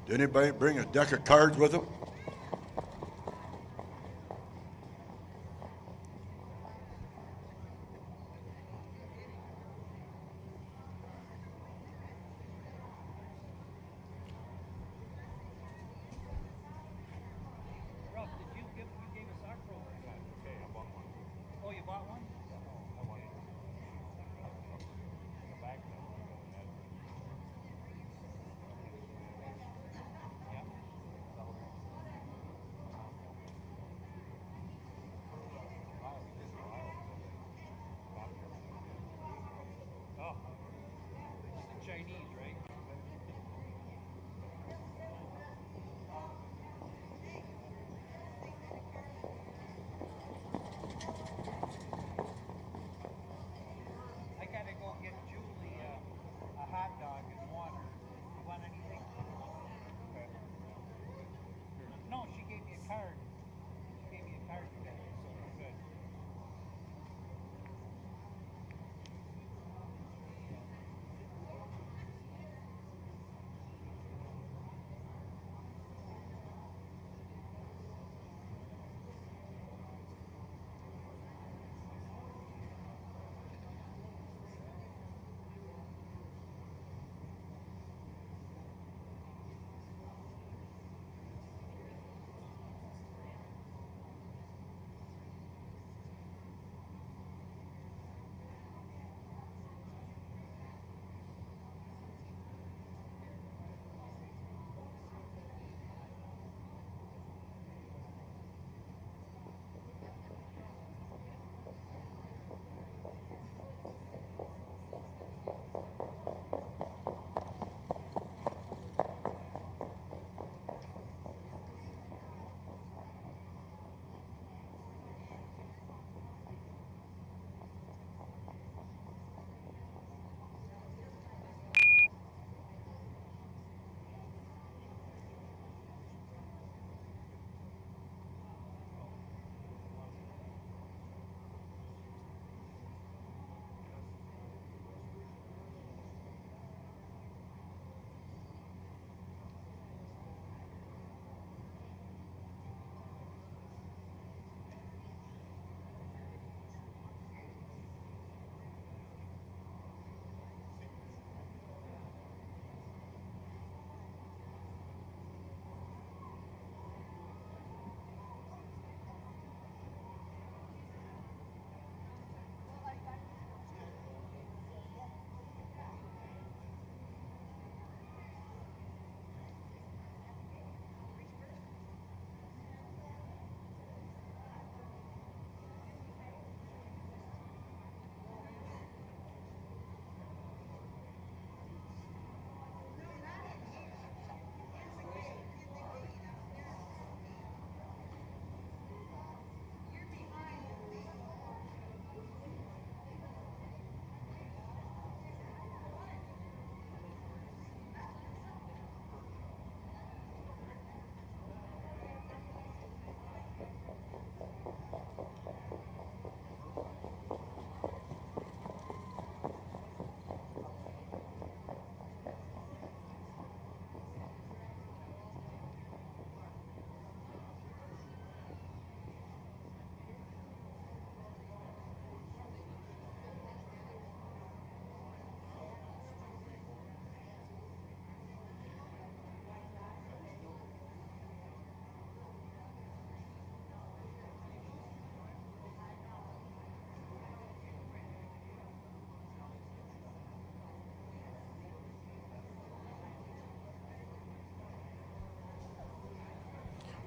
Did anybody bring a deck of cards with them? Ralph, you gave a sock roll? Okay, I bought one. Oh, you bought one? I want it. The back now. Yeah. Oh, it's the Chinese, right? I gotta go get Julie a hot dog and water. You want anything? No, she gave me a card. She gave me a card today, so we're good.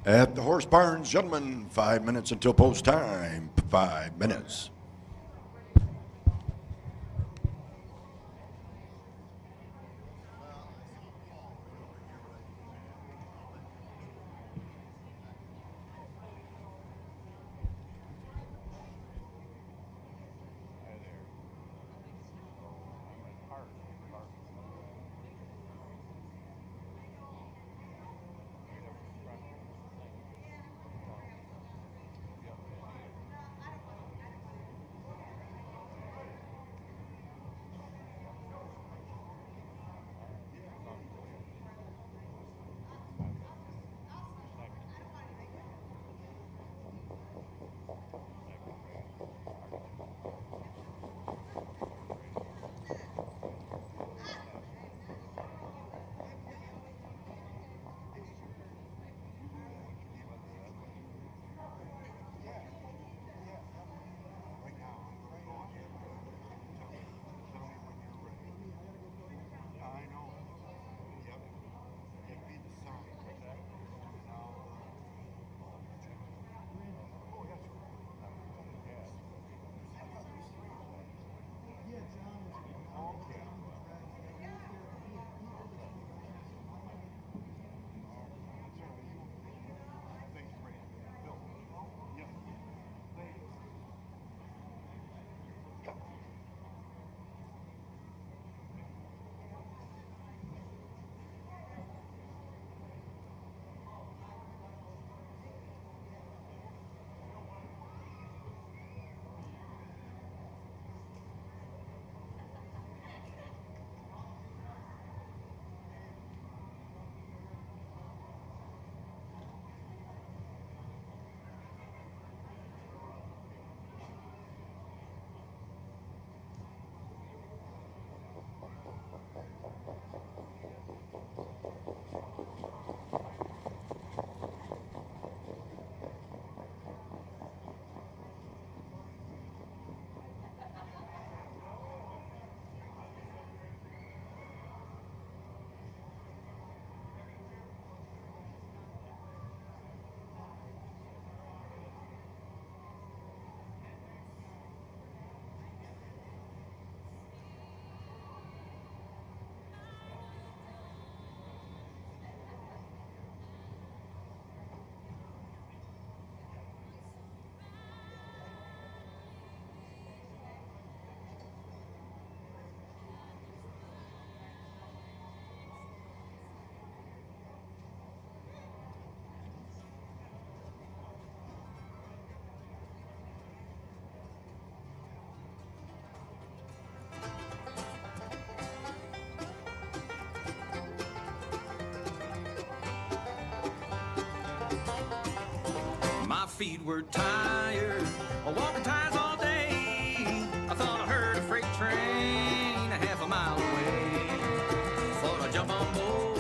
At the Horse Barns, gentlemen, 5 minutes until post time. 5 minutes. feet were tired, walking tires all day. I thought I heard a freight train a half a mile away. Thought I'd jump on board,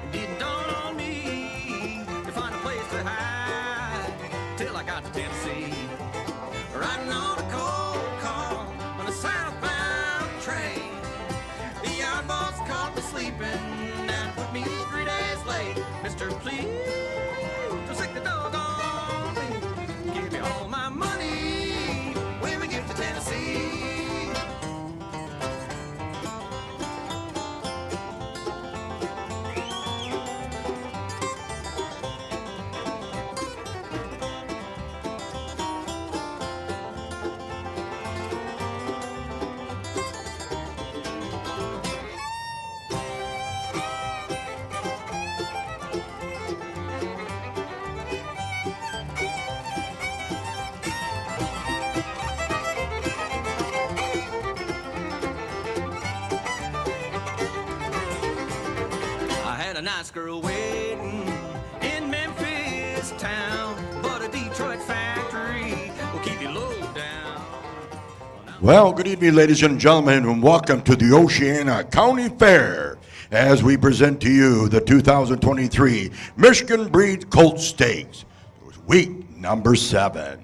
it didn't dawn on me to find a place to hide till I got to Tennessee. Riding on a cold call on a southbound train. The yard boss caught me sleeping and put me 3 days late. Mister, please, don't stick the dog on me. Give me all my money when we get to Tennessee. I had a nice girl waiting in Memphis town, but a Detroit factory will keep you low down. Well, good evening, ladies and gentlemen, and welcome to the Oceana County Fair as we present to you the 2023 Michigan Breed Colt Stakes, week number 7.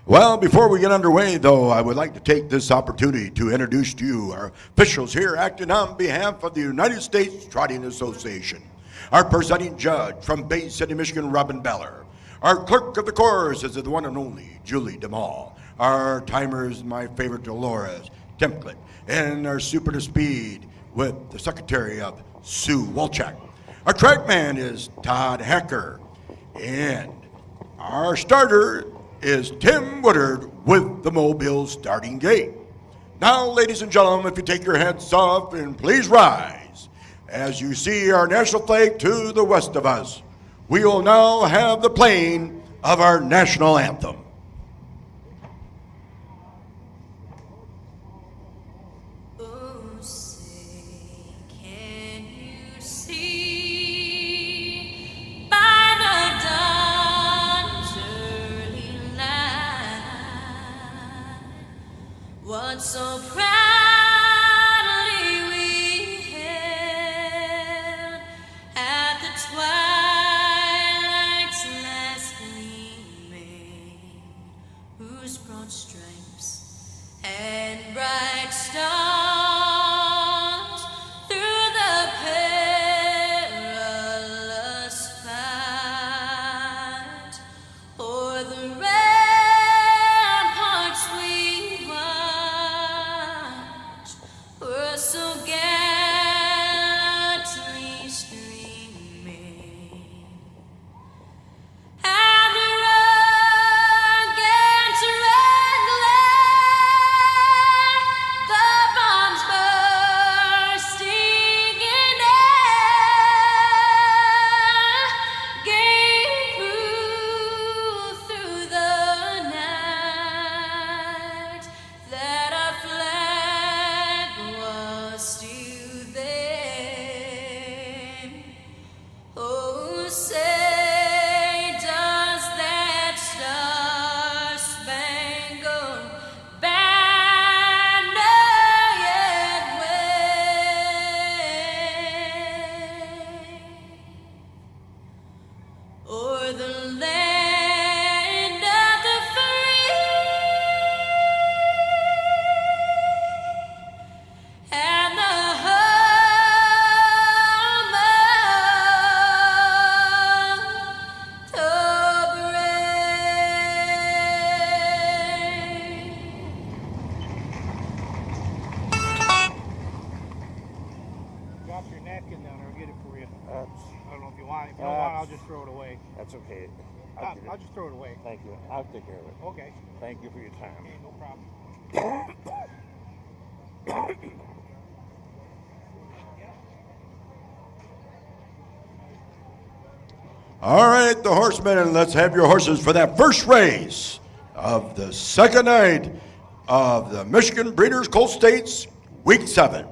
Well, before we get underway, though, I would like to take this opportunity to introduce to you our officials here acting on behalf of the United States Trotting Association. Our presiding judge from Bay City, Michigan, Robin Beller. Our clerk of the course is the one and only Julie DeMall. Our timers, my favorite, Dolores Templin. And our super to speed with the secretary of Sue Walchuk. Our track man is Todd Hacker. And our starter is Tim Woodard with the Mobile starting gate. Now, ladies and gentlemen, if you take your hats off and please rise. As you see our national flag to the west of us, we will now have the playing of our national anthem. Oh, say, can you see by the dawn's early light what so proudly we hailed at the twilight's last gleaming, whose broad stripes and bright stars through the perilous fight o'er the ramparts we watched were so gallantly streaming. And the rugged red glare, the bombs bursting in air, gave proof through the night that our flag was still there. Oh, say, does that star-spangled banner yet wave o'er the land of the free and the home of the brave? Drop your napkin down there. I'll get it for you. That's, I don't know if you want it. If you don't want it, I'll just throw it away. that's okay. I'll just throw it away. Thank you. I'll take care of it. Okay. Thank you for your time. Okay, no problem. All right, the horsemen, and let's have your horses for that first race of the second night of the Michigan Breeders' Colt States, Week 7.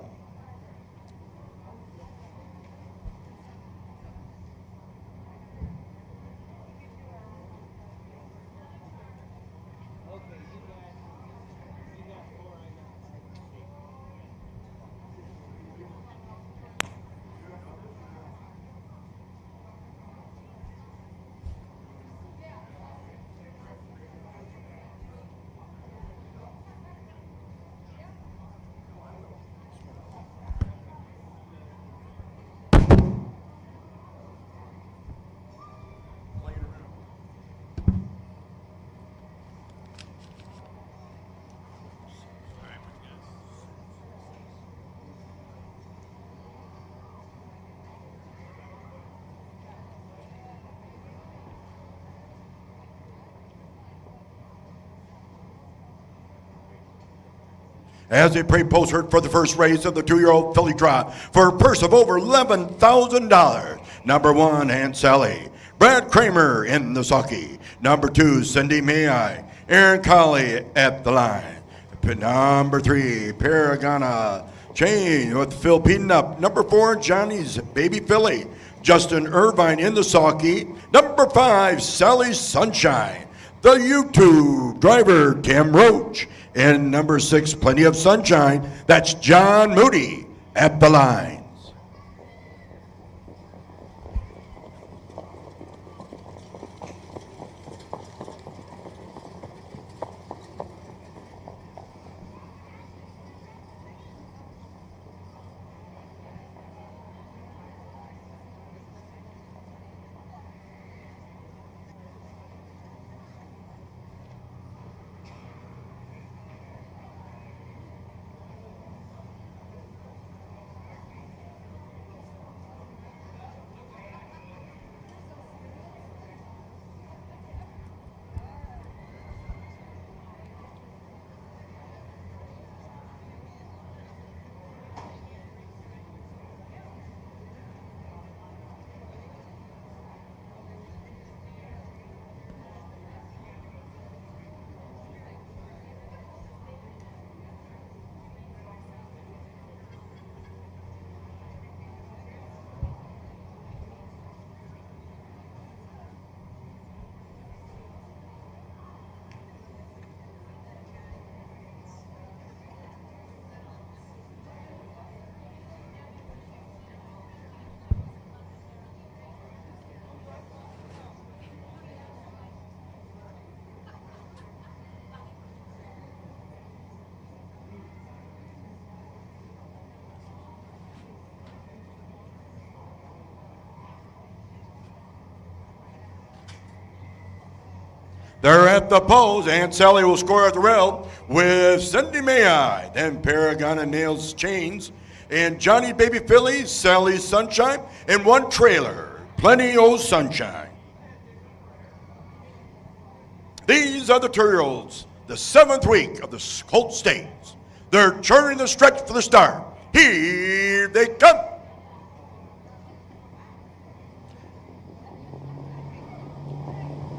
as they pray post herd for the first race of the 2-year-old filly trot for a purse of over $11,000. Number 1, Aunt Sally. Brad Kramer in the sulky. Number 2, Cindy May. Aaron Colley at the line. Number 3, Paragana Chain with Phil Piedenup. Number 4, Johnny's Baby Filly. Justin Irvine in the sulky. Number 5, Sally Sunshine. The YouTube driver, Tim Roach. And number 6, Plenty of Sunshine. That's John Moody at the lines. They're at the post. Aunt Sally will score at the rail with Cindy May. Then Paragana nails chains. And Johnny Baby Filly, Sally Sunshine, and 1 trailer. Plenty of Sunshine. These are the 2-year-olds, the 7th week of the Colt Stakes. They're turning the stretch for the start. Here they come.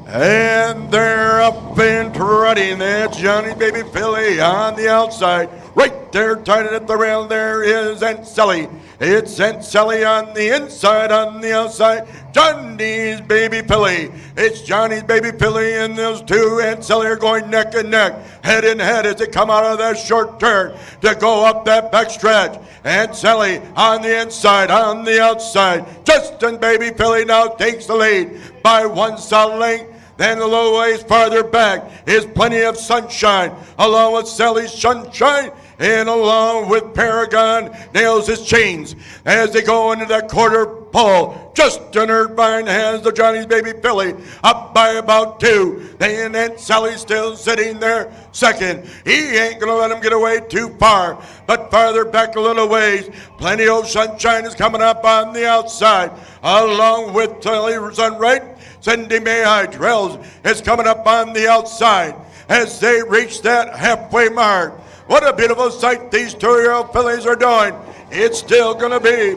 And they're up and trotting. That's Johnny Baby Filly on the outside. Right there, tied at the rail, there is Aunt Sally. It's Aunt Sally on the inside, on the outside. Johnny's Baby Filly. It's Johnny's Baby Filly, and those 2 Aunt Sally are going neck and neck, head and head as they come out of that short turn to go up that back stretch. Aunt Sally on the inside, on the outside. Justin Baby Filly now takes the lead by 1 solid length. Then a little ways farther back is Plenty of Sunshine, along with Sally Sunshine, and along with Paragon nails his chains as they go into that quarter pole. Justin Irvine has the Johnny's Baby Filly up by about 2. Then Aunt Sally's still sitting there second. He ain't gonna let him get away too far, but farther back a little ways, Plenty of Sunshine is coming up on the outside, along with Sally Sunrise. Cindy May Trails is coming up on the outside as they reach that halfway mark. What a beautiful sight these 2-year-old fillies are doing. It's still going to be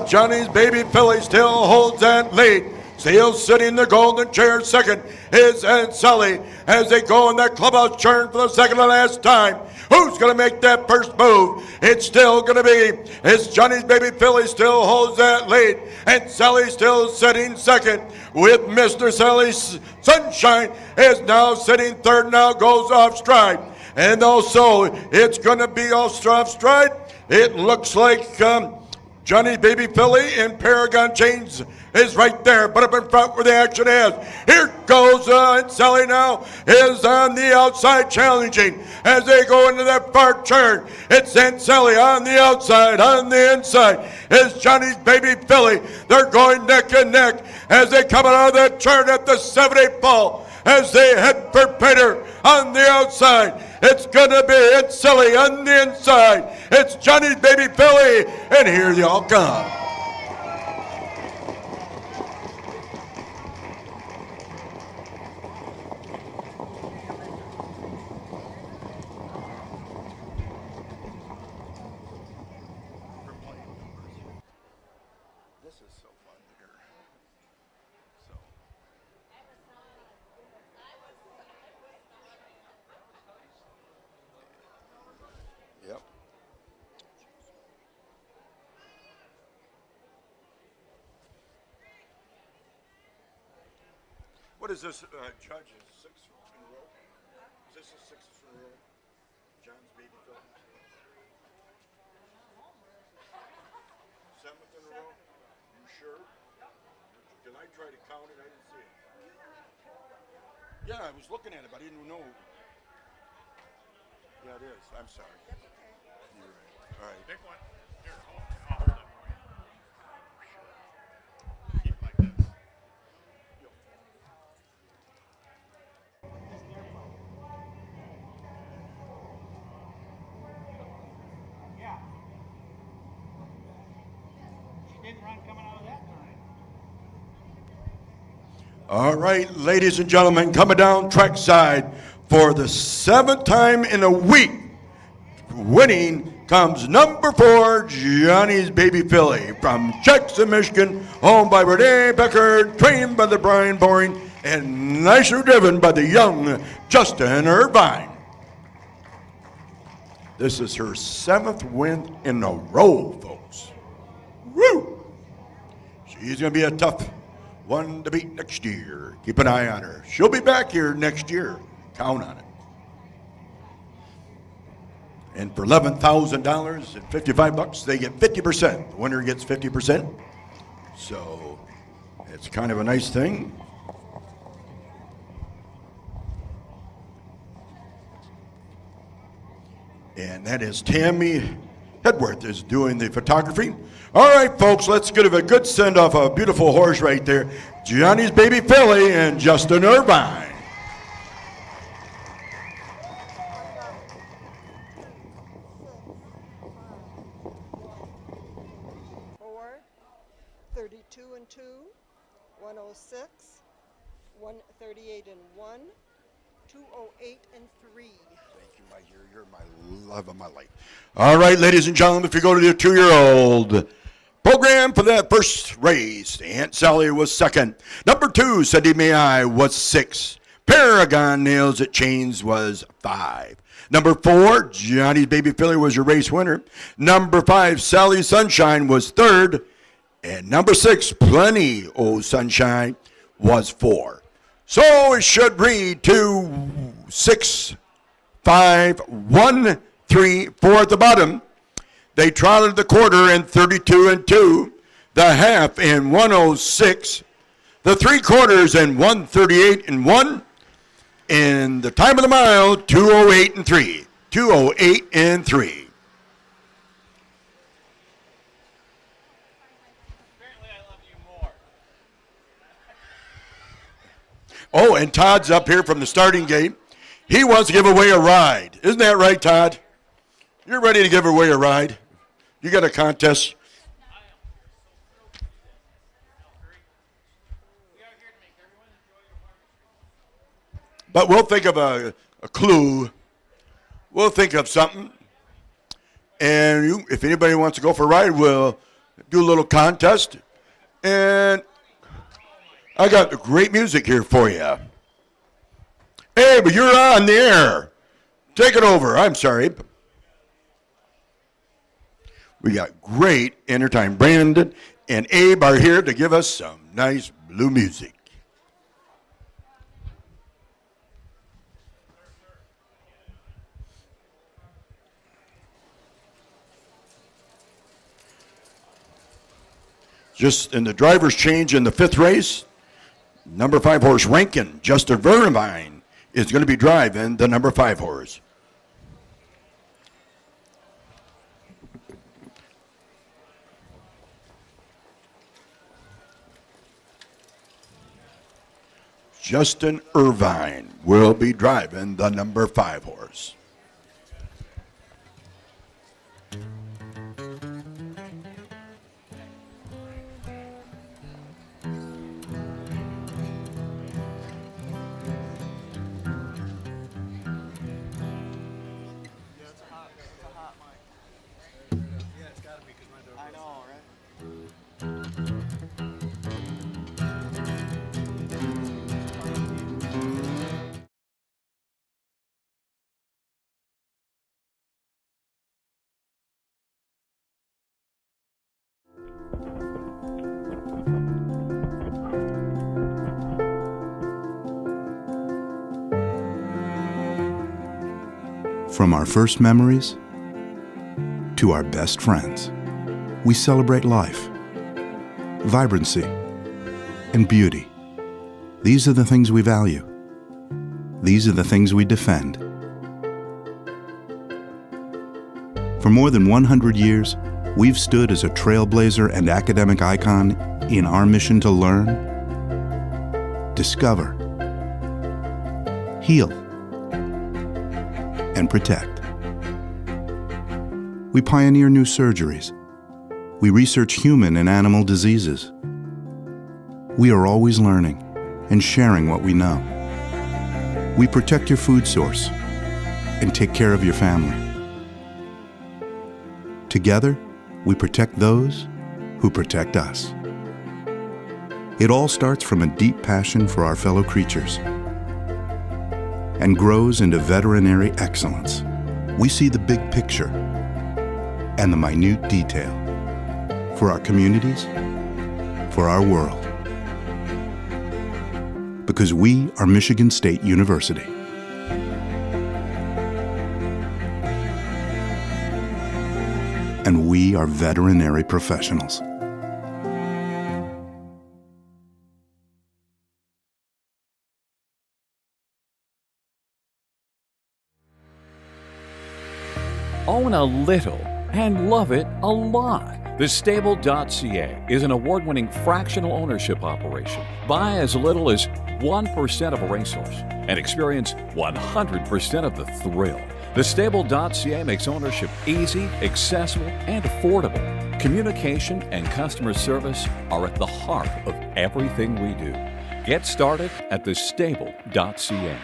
Johnny's Baby Filly still holds that lead. Still sitting in the golden chair second is Aunt Sally as they go in that clubhouse turn for the second and last time. Who's going to make that first move? It's still going to be, it's Johnny's Baby Filly still holds that lead. And Sally still sitting second with Mr. Sally Sunshine is now sitting third, now goes off stride. And also, it's going to be off stride. It looks like Johnny's Baby Filly and Paragon Chains is right there, but up in front where the action is. Here goes Aunt Sally now, is on the outside challenging as they go into that far turn. It's Aunt Sally on the outside, on the inside is Johnny's Baby Filly. They're going neck and neck as they come out of that turn at the 7-8 ball as they head for Peter on the outside. It's going to be Aunt Sally on the inside. It's Johnny's Baby Filly, and here they all come. What is this, Judge? Is 6 in a row? Is this the 6th in a row? John's baby Phil? 7th in a row? You sure? Did I try to count it? I didn't see it. Yeah, I was looking at it, but I didn't know. Yeah, it is. I'm sorry. You're right. All right. Pick one. Here, I'll hold it for you. Keep it like this. Yeah. She didn't run coming out of that turn. All right, ladies and gentlemen, coming down trackside for the 7th time in a week. Winning comes number 4, Johnny's Baby Filly from Jackson, Michigan, owned by Renee Becker, trained by the Brian Boring, and nicely driven by the young Justin Irvine. This is her 7th win in a row, folks. Woo! She's going to be a tough one to beat next year. Keep an eye on her. She'll be back here next year. Count on it. And for $11,000 and $55, they get 50%. The winner gets 50%. So it's kind of a nice thing. And that is Tammy Hedworth is doing the photography. All right, folks, let's give a good send-off. A beautiful horse right there. Johnny's Baby Filly and Justin Irvine. Four, 32 and 2, 106, 138 and 1, 208 and 3. Thank you, my dear. You're my love of my life. All right, ladies and gentlemen, if you go to the 2-year-old program for that first race, Aunt Sally was 2nd. Number 2, Cindy May I was 6. Paragon Nails It Chains was 5. Number 4, Johnny's Baby Filly was your race winner. Number 5, Sally Sunshine was 3rd. And number 6, Plenty O Sunshine was 4. So it should read 2, 6, 5, 1, 3, 4 at the bottom. They trotted the quarter in 32 and 2, the half in 106, the 3/4 in 138 and 1, and the time of the mile 208 and 3. 208 and 3. Apparently I love you more. Oh, and Todd's up here from the starting gate. He wants to give away a ride. Isn't that right, Todd? You're ready to give away a ride? You got a contest? But we'll think of a clue. We'll think of something. And if anybody wants to go for a ride, we'll do a little contest. And I got great music here for you. Hey, but you're on the air. Take it over. I'm sorry. We got great entertainment. Brandon and Abe are here to give us some nice blue music. Just in the driver's change in the 5th race, number 5 horse Rankin, Justin Irvine, is going to be driving the number 5 horse. Justin Irvine will be driving the number 5 horse. From our first memories to our best friends, we celebrate life, vibrancy, and beauty. These are the things we value. These are the things we defend. For more than 100 years, we've stood as a trailblazer and academic icon in our mission to learn, discover, heal, and protect. We pioneer new surgeries. We research human and animal diseases. We are always learning and sharing what we know. We protect your food source and take care of your family. Together, we protect those who protect us. It all starts from a deep passion for our fellow creatures and grows into veterinary excellence. We see the big picture and the minute detail for our communities, for our world. Because we are Michigan State University. And we are veterinary professionals. Own a little and love it a lot. TheStable.ca is an award-winning fractional ownership operation. Buy as little as 1% of a racehorse and experience 100% of the thrill. TheStable.ca makes ownership easy, accessible, and affordable. Communication and customer service are at the heart of everything we do. Get started at TheStable.ca.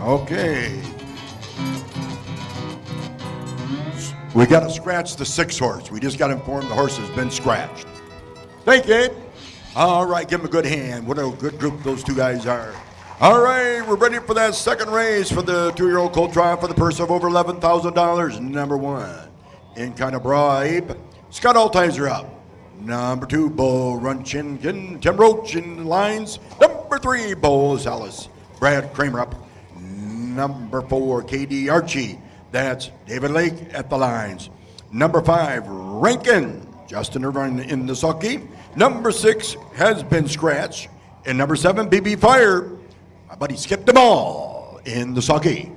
Okay. We got to scratch the 6 horse. We just got informed the horse has been scratched. Thank you, Abe. All right, give him a good hand. What a good group those two guys are. All right, we're ready for that second race for the 2-year-old colt trial for the purse of over $11,000. Number 1, in kind of Abe. Scott Altizer up. Number 2, Bo Runchin, Tim Roach in the lines. Number 3, Bo Salas, Brad Kramer up. Number 4, KD Archie. That's David Lake at the lines. Number 5, Rankin, Justin Irvine in the sulky. Number 6 has been scratched. And number 7, BB Fire. My buddy skipped them all in the sulky.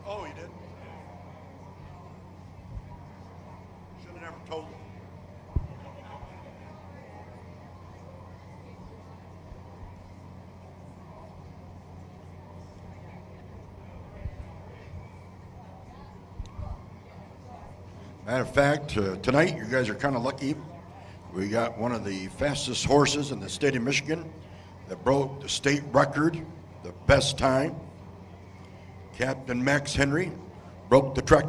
Oh, you did? Should have never told him. Matter of fact, tonight you guys are kind of lucky. We got one of the fastest horses in the state of Michigan that broke the state record, the best time. Captain Max Henry broke the track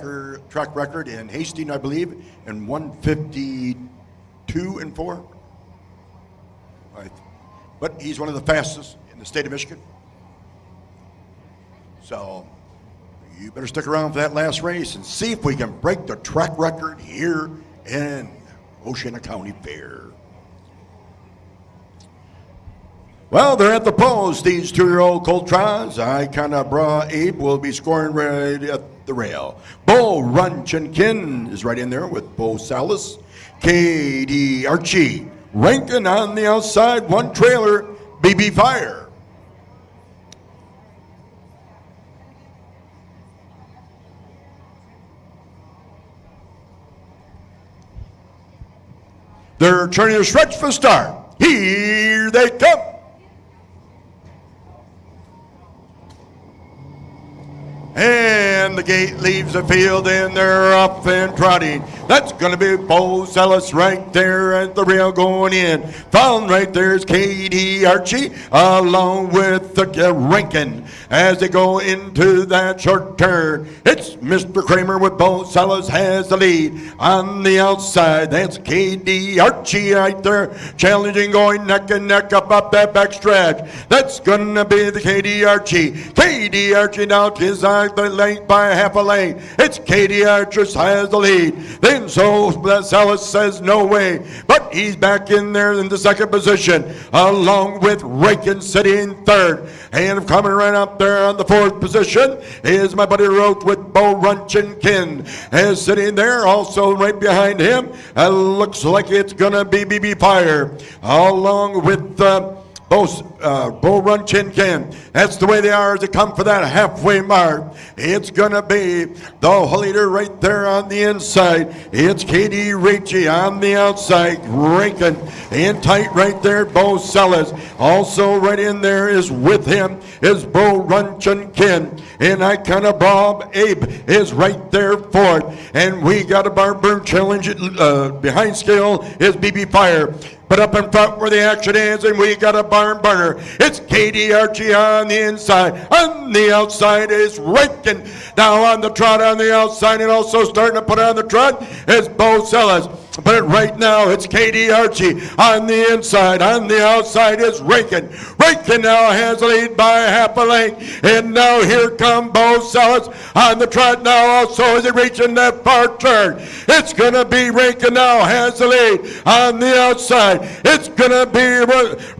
record in Hastings, I believe, in 152 and 4. But he's one of the fastest in the state of Michigan. So you better stick around for that last race and see if we can break the track record here in Oceana County Fair. Well, they're at the post, these 2-year-old colt trials. I kind of Abe will be scoring right at the rail. Bo Runchinkin is right in there with Bo Salas. KD Archie. Rankin on the outside, 1 trailer, BB Fire. They're turning the stretch for the start. Here they come. And the gate leaves the field and they're up and trotting. That's going to be Bo Salas right there at the rail going in. Found right there is KD Archie along with the Rankin as they go into that short turn. It's Mr. Kramer with Bo Salas has the lead on the outside. That's KD Archie right there challenging, going neck and neck up that back stretch. That's going to be the KD Archie. KD Archie now to his side the length by half a length. It's KD Archie has the lead. Then so Salas says no way, but he's back in there in the second position along with Rankin sitting third. And coming right up there on the fourth position is my buddy Roach with Bo Runchinkin is sitting there also right behind him. Looks like it's gonna be BB Fire along with Bo Runchinkin. That's the way they are as they come for that halfway mark. It's going to be the leader right there on the inside. It's KD Archie on the outside. Rankin in tight right there. Bo Salas. Also right in there is with him is Bo Runchinkin. And Icona Bob Abe is right there fourth. And we got a Barber challenge behind scale is BB Fire. But up in front where the action is, and we got a barn burner. It's KD Archie on the inside. On the outside is Rankin. Now on the trot on the outside, and also starting to put on the trot is Bo Salas. But right now it's KD Archie on the inside. On the outside is Rankin. Rankin now has the lead by half a length. And now here come Bo Salas on the trot now also as he reaching that far turn. It's going to be Rankin now has the lead on the outside. It's going to be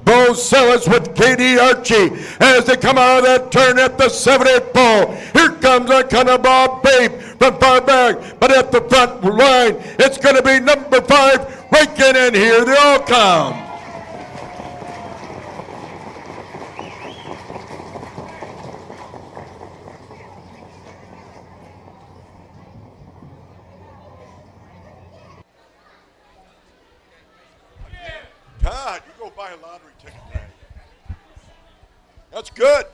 Bo Salas with KD Archie as they come out of that turn at the 7-8 pole. Here comes a kind of Bob Babe from far back, but at the front line, it's going to be number 5, Rankin, and here they all come. Todd. buy a lottery ticket tonight. That's good.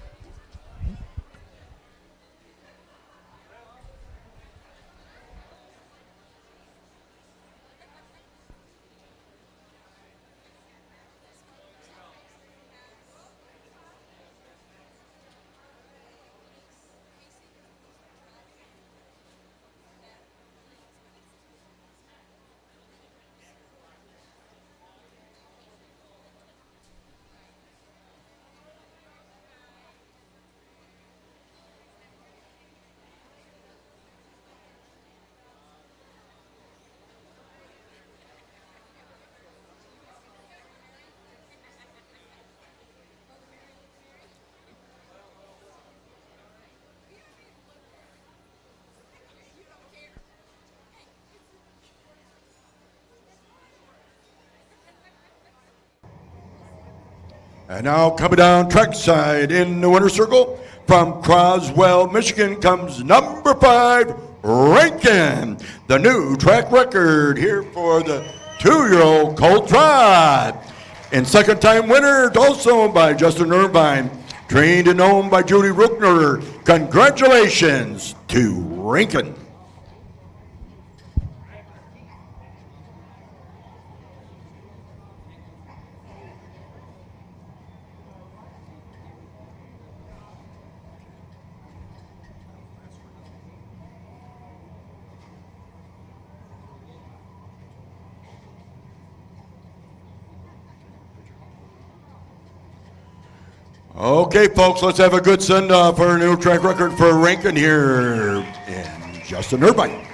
And now coming down trackside in the winner's circle from Croswell, Michigan comes number 5, Rankin. The new track record here for the 2-year-old Colt Trot. And second time winner also by Justin Irvine, trained and owned by Judy Ruckner. Congratulations to Rankin. Okay, folks, let's have a good send-off for a new track record for Rankin here in Justin Irvine.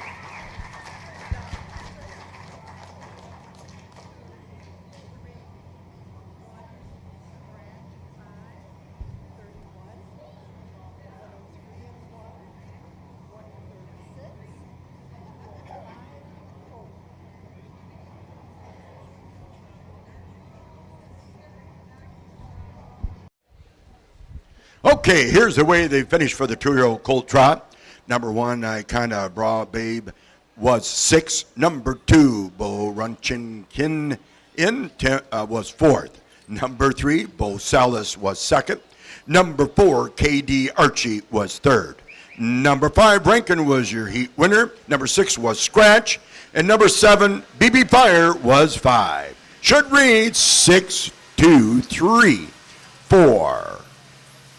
Okay, here's the way they finished for the 2-year-old Colt Trot. Number 1, I kind of brought babe, was 6. Number 2, Bo Runchinkin was 4th. Number 3, Bo Salas was 2nd. Number 4, KD Archie was 3rd. Number 5, Rankin was your heat winner. Number 6 was Scratch. And number 7, BB Fire was 5. Should read 6, 2, 3, 4.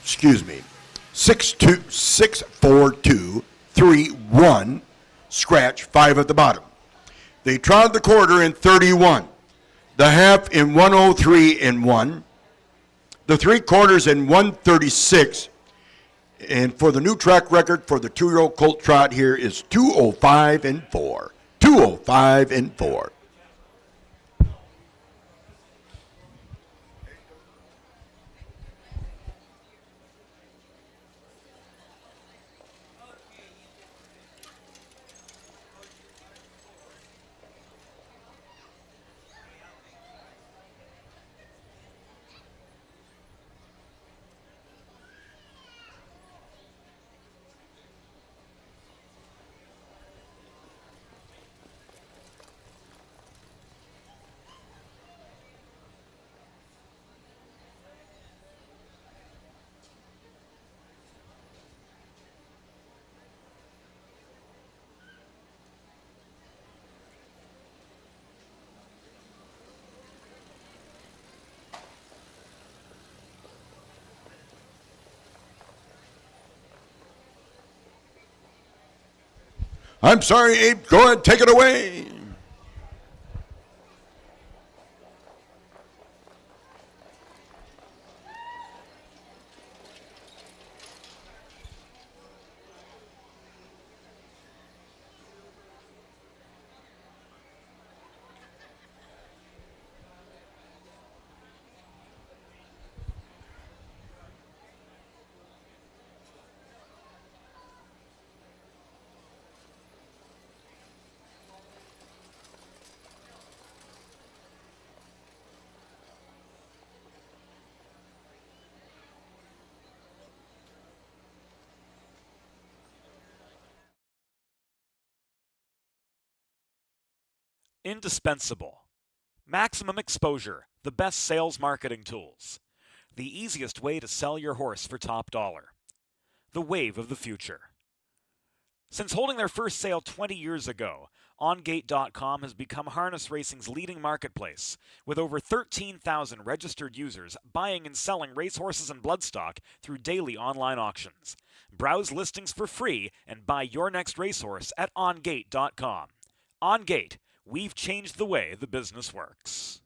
Excuse me, 6, 2, 6, 4, 2, 3, 1, Scratch, 5 at the bottom. They trotted the quarter in 31, the half in 103 and 1, the 3/4 in 136, and for the new track record for the 2-year-old Colt Trot here is 205 and 4. 205 and 4. I'm sorry, Abe. Go ahead, take it away. Indispensable. Maximum exposure, the best sales marketing tools. The easiest way to sell your horse for top dollar. The wave of the future. Since holding their first sale 20 years ago, OnGate.com has become harness racing's leading marketplace, with over 13,000 registered users buying and selling racehorses and bloodstock through daily online auctions. Browse listings for free and buy your next racehorse at OnGate.com. OnGate, we've changed the way the business works.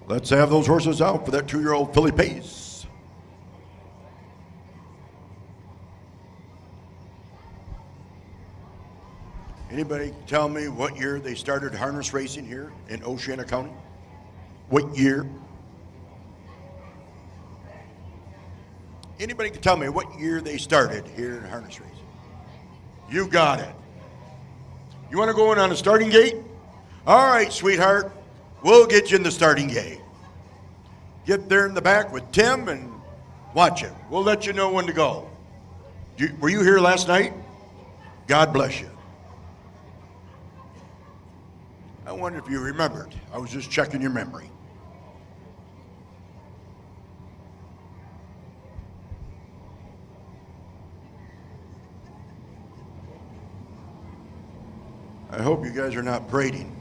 Let's have those horses out for that 2-year-old filly pace. Anybody tell me what year they started harness racing here in Oceana County? What year? Anybody can tell me what year they started here in harness racing? You got it. You want to go in on the starting gate? All right, sweetheart. We'll get you in the starting gate. Get there in the back with Tim and watch it. We'll let you know when to go. Were you here last night? God bless you. I wonder if you remembered. I was just checking your memory. I hope you guys are not braiding.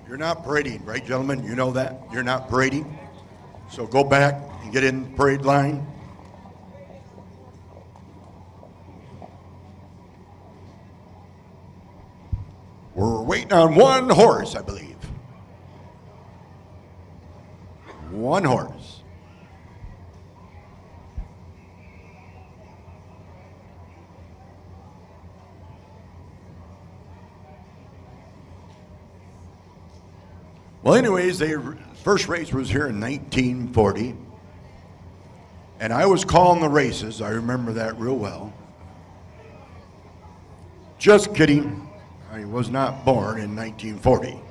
You're not parading, right, gentlemen? You know that? You're not parading? So go back and get in the parade line. We're waiting on one horse, I believe. One horse. Well, anyways, the first race was here in 1940. And I was calling the races. I remember that real well. Just kidding. I was not born in 1940.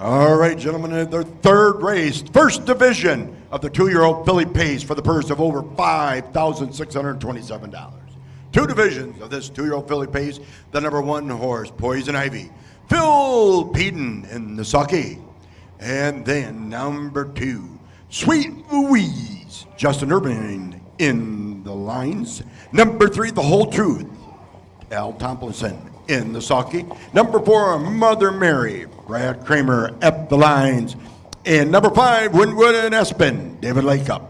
All right, gentlemen, their third race, first division of the 2-year-old filly pace for the purse of over $5,627. Two divisions of this 2-year-old filly pace. The number 1 horse, Poison Ivy, Phil Peden in the sulky. And then number 2, Sweet Louise, Justin Irving in the lines. Number 3, The Whole Truth, Al Tomlinson in the sulky. Number 4, Mother Mary, Brad Kramer at the lines. And number 5, Winwood and Espen, David Lakeup.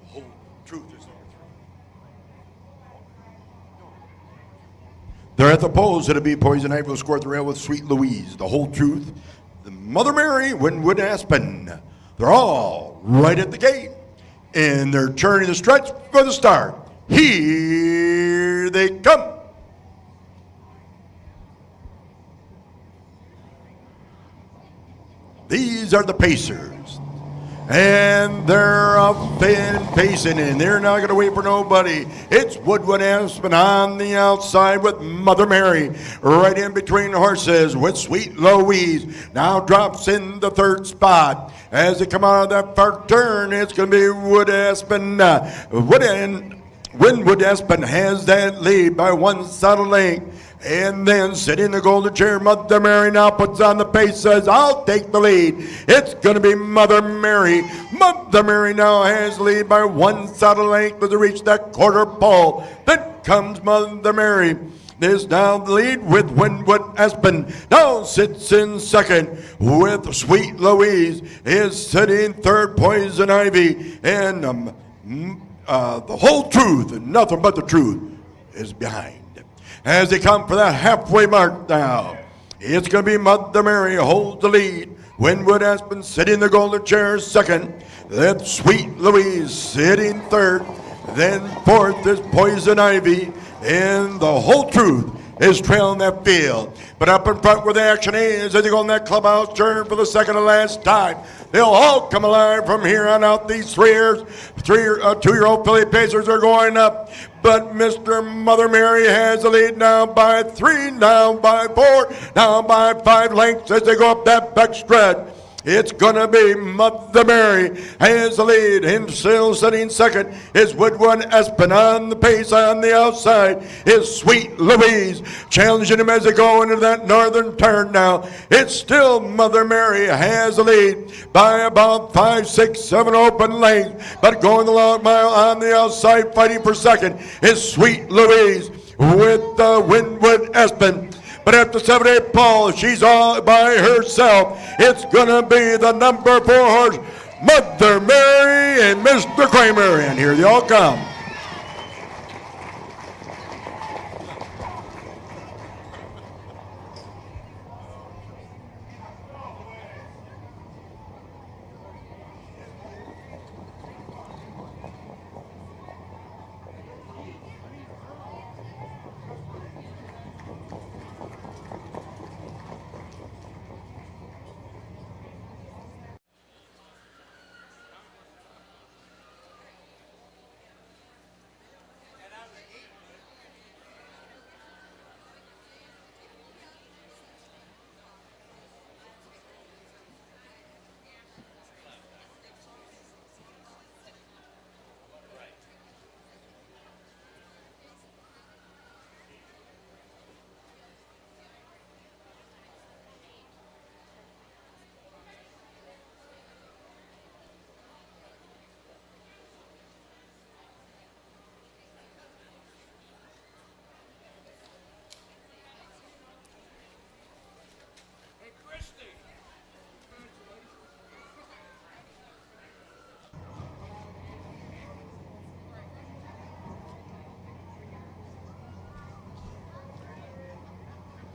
Whole Truth is number 3. They're at the polls. It'll be Poison Ivy will score the rail with Sweet Louise. The Whole Truth, the Mother Mary, Winwood Aspen. They're all right at the gate. And they're turning the stretch for the start. Here they come. These are the Pacers. And they're up and pacing, and they're not going to wait for nobody. It's Woodwood Aspen on the outside with Mother Mary. Right in between the horses with Sweet Louise. Now drops in the third spot. As they come out of that far turn, it's going to be Wood Aspen. Winwood Aspen has that lead by 1 solid length. And then sitting in the golden chair, Mother Mary now puts on the pace, says, I'll take the lead. It's going to be Mother Mary. Mother Mary now has the lead by 1 solid length as they reach that quarter pole. Then comes Mother Mary. Is now the lead with Winwood Aspen. Now sits in second with Sweet Louise. Is sitting third, Poison Ivy. And the Whole Truth, nothing but the truth, is behind. As they come for that halfway mark now, it's going to be Mother Mary holds the lead. Winwood Aspen sitting in the golden chair second. Then Sweet Louise sitting third. Then fourth is Poison Ivy. And the Whole Truth is trailing that field. But up in front where the action is, as they go in that clubhouse turn for the second and last time, they'll all come alive from here on out. These 2-year-old filly pacers are going up. But Mr. Mother Mary has the lead now by 3, now by 4, now by 5 lengths as they go up that back stretch. It's going to be Mother Mary has the lead. And still sitting second is Woodwood Aspen on the pace on the outside. Is Sweet Louise challenging him as they go into that northern turn now. It's still Mother Mary has the lead by about 5, 6, 7 open lengths. But going the long mile on the outside fighting for second is Sweet Louise with Winwood Aspen. But at the 7-8 pole, she's all by herself. It's going to be the number 4 horse, Mother Mary and Mr. Kramer. And here they all come.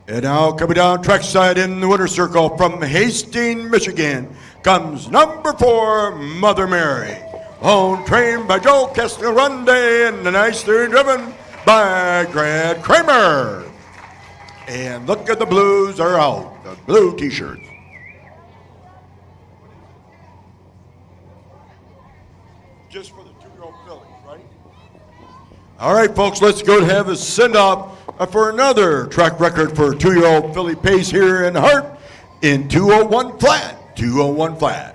And now coming down trackside in the winner's circle from Hastings, Michigan, comes number 4, Mother Mary. Owned, trained by Joe Castellonde and nicely driven by Grant Kramer. And look at the blues are out, the blue t-shirts. Just for the 2-year-old fillies, right? All right, folks, let's go and have a send-off for another track record for 2-year-old filly pace here in Hart in 201 flat. 201 flat.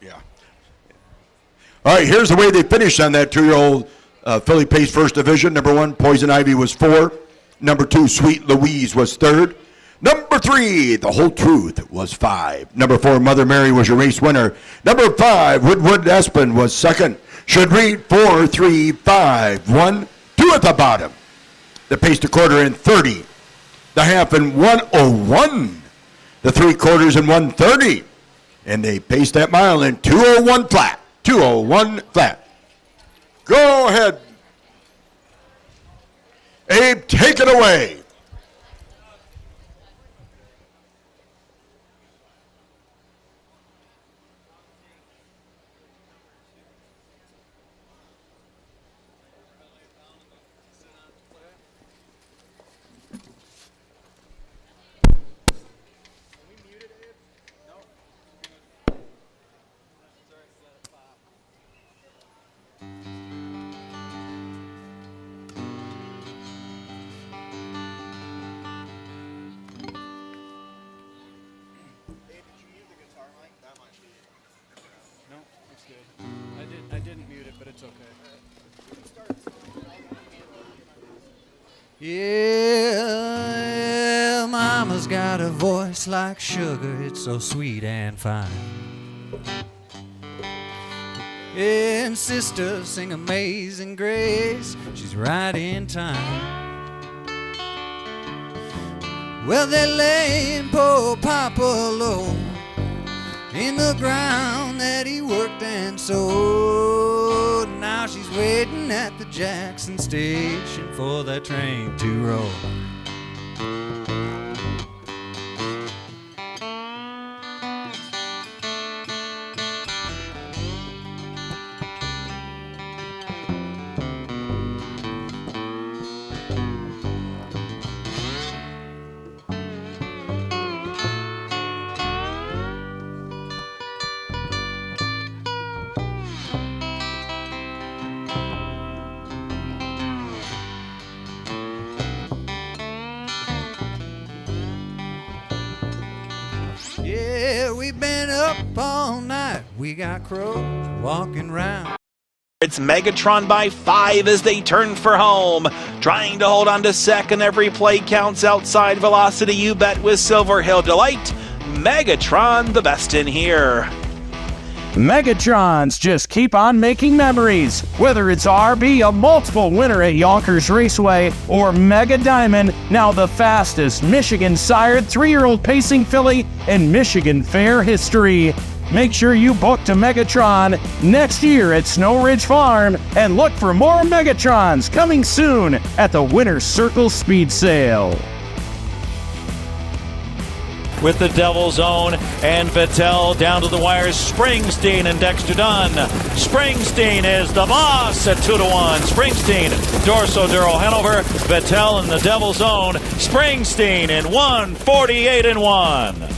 Yeah. All right, here's the way they finished on that 2-year-old filly pace first division. Number 1, Poison Ivy was 4. Number 2, Sweet Louise was 3rd. Number 3, The Whole Truth, was 5. Number 4, Mother Mary was your race winner. Number 5, Woodwood Aspen was second. Should read 4, 3, 5, 1, 2 at the bottom. The pace to quarter in 30. The half in 1:01. The 3/4 in 1:30. And they paced that mile in 2:01 flat. 2:01 flat. Go ahead. Abe, take it away. No, it's good. I didn't mute it, but it's okay. Yeah, mama's got a voice like sugar, it's so sweet and fine. And sisters sing Amazing Grace, she's right in time. Well, they're laying poor Papa low in the ground that he worked and sowed. Now she's waiting at the Jackson station for that train to roll. Yeah, we've been up all night. We got crows walking round. It's Megatron by 5 as they turn for home. Trying to hold on to second. Every play counts outside velocity. You bet with Silver Hill Delight. Megatron the best in here. Megatrons just keep on making memories. Whether it's RB, a multiple winner at Yonkers Raceway, or Mega Diamond, now the fastest Michigan-sired 3-year-old pacing filly in Michigan Fair history. Make sure you book to Megatron next year at Snow Ridge Farm and look for more Megatrons coming soon at the Winner's Circle Speed Sale. With the Devil's Own and Vettel down to the wires, Springsteen and Dexter Dunn. Springsteen is the boss at 2-1. Springsteen, Dorso Duro Hanover, Vettel and the Devil's Own. Springsteen in 1:48-1.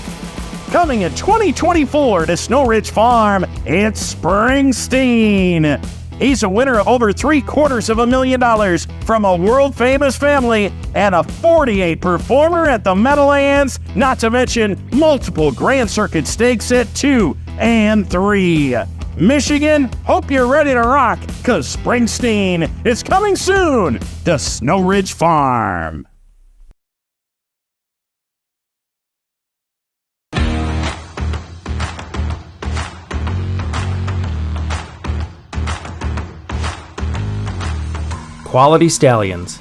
Coming in 2024 to Snow Ridge Farm, it's Springsteen. He's a winner of over $750,000 from a world-famous family and a 48 performer at the Meadowlands, not to mention multiple Grand Circuit stakes at 2 and 3. Michigan, hope you're ready to rock, because Springsteen is coming soon to Snow Ridge Farm. Quality Stallions.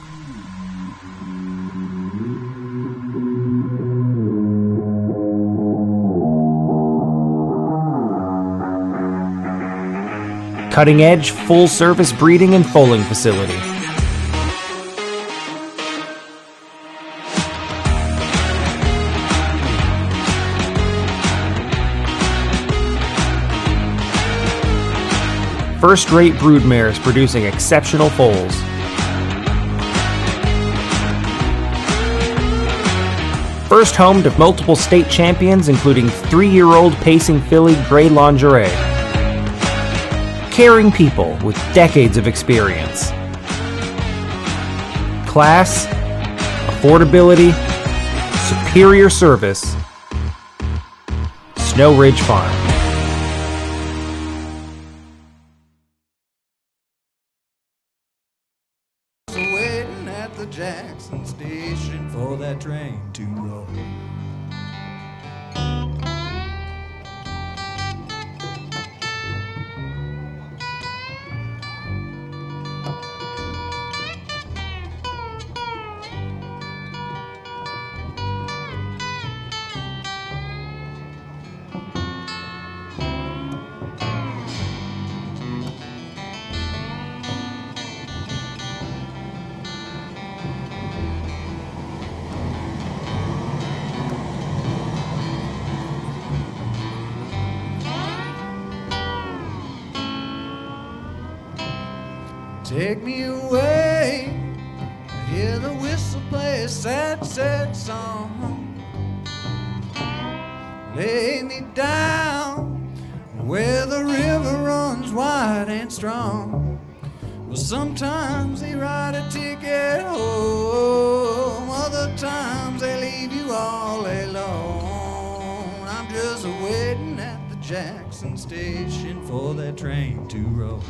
Cutting-edge, full-service breeding and foaling facility. First-rate broodmares producing exceptional foals. First home to multiple state champions, including 3-year-old pacing filly Grey Lingerie. Caring people with decades of experience. Class, affordability, superior service. Snow Ridge Farm. the Jackson Station for that train to roll. Take me away, I hear the whistle play a sad, sad song. Lay me down where the river runs wide and strong. Well, sometimes they write a ticket home, other times they leave you all alone. I'm just waiting at the Jackson Station for that train to roll.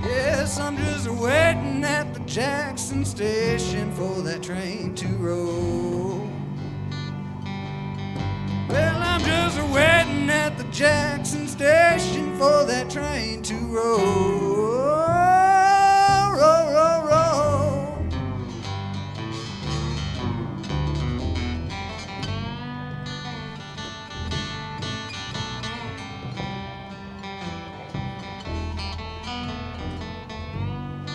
Yes, I'm just waiting at the Jackson Station for that train to roll. Well, I'm just waiting at the Jackson Station for that train to roll. Roll, roll, roll.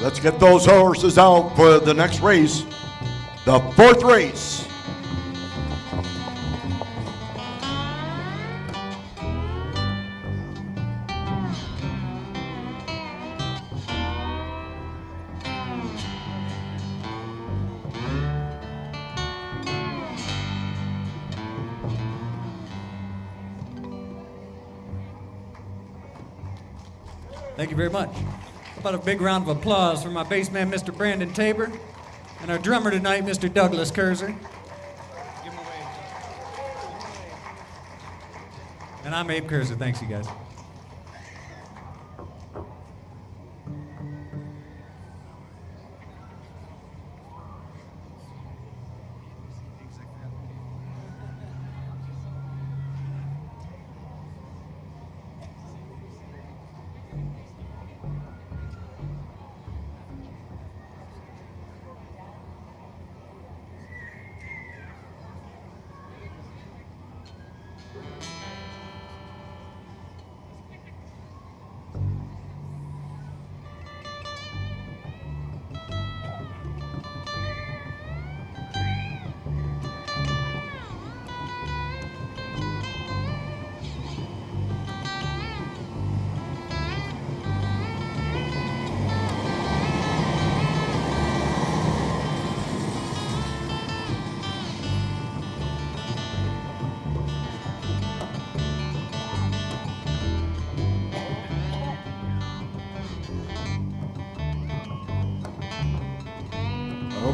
Let's get those horses out for the next race, the fourth race. Thank you very much. How about a big round of applause for my bass man, Mr. Brandon Tabor, and our drummer tonight, Mr. Douglas Kurzer. And I'm Abe Kurzer. Thanks, you guys.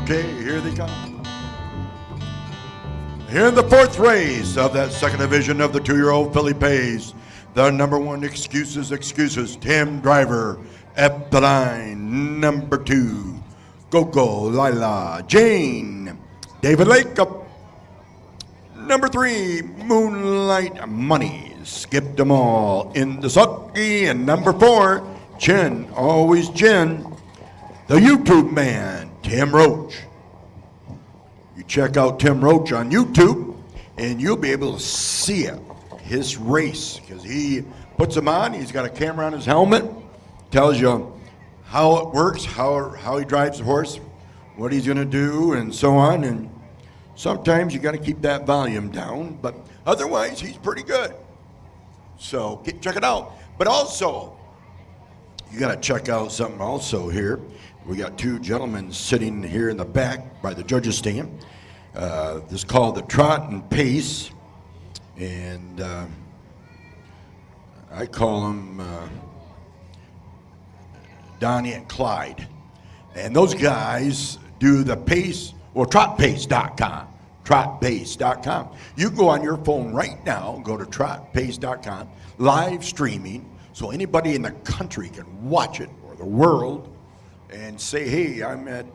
Okay, here they come. Here in the fourth race of that second division of the 2-year-old filly pays, the number one excuses, Tim Driver at the line. Number 2, Go-Go, Lila, Jane, David Lake up. Number 3, Moonlight Money, skipped them all in the sulky. And number 4, Chin, always Chin, the YouTube man, Tim Roach. You check out Tim Roach on YouTube, and you'll be able to see it, his race, because he puts them on. He's got a camera on his helmet, tells you how it works, how he drives the horse, what he's going to do, and so on. And sometimes you got to keep that volume down, but otherwise he's pretty good. So check it out. But also, you got to check out something also here. We got 2 gentlemen sitting here in the back by the judges' stand. This is called the Trot and Pace, and I call them Donnie and Clyde. And those guys do the pace, well, trotpace.com. Trotpace.com. You go on your phone right now, go to trotpace.com, live streaming, so anybody in the country can watch it, or the world, and say, hey, I'm at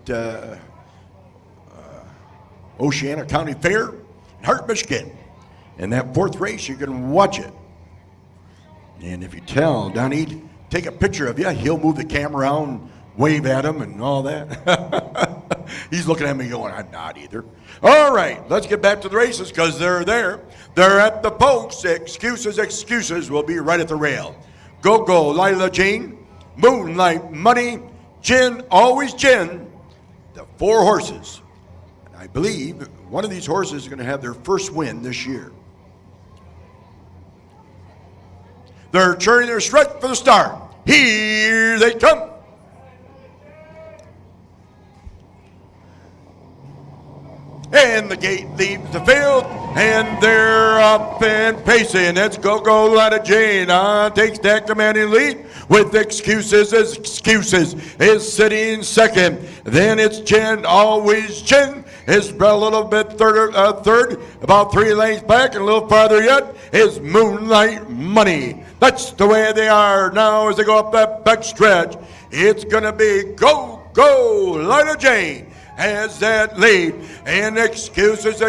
Oceana County Fair in Hart, Michigan. And that fourth race, you can watch it. And if you tell Donnie, take a picture of you, he'll move the camera around, wave at him and all that. He's looking at me going, I'm not either. All right, let's get back to the races because they're there. They're at the post. Excuses will be right at the rail. Go, Lila Jean, Moonlight Money, Gin, Always Gin, the 4 horses. And I believe one of these horses is going to have their first win this year. They're turning their stretch for the start. Here they come. And the gate leaves the field, and they're up and pacing. It's Go Lada Jane takes that commanding lead with excuses is sitting second. Then it's Jen, Always Jen is a little bit third, about 3 lengths back, and a little farther yet is Moonlight Money. That's the way they are now as they go up that back stretch. It's going to be Go Lida Jane has that lead, and excuses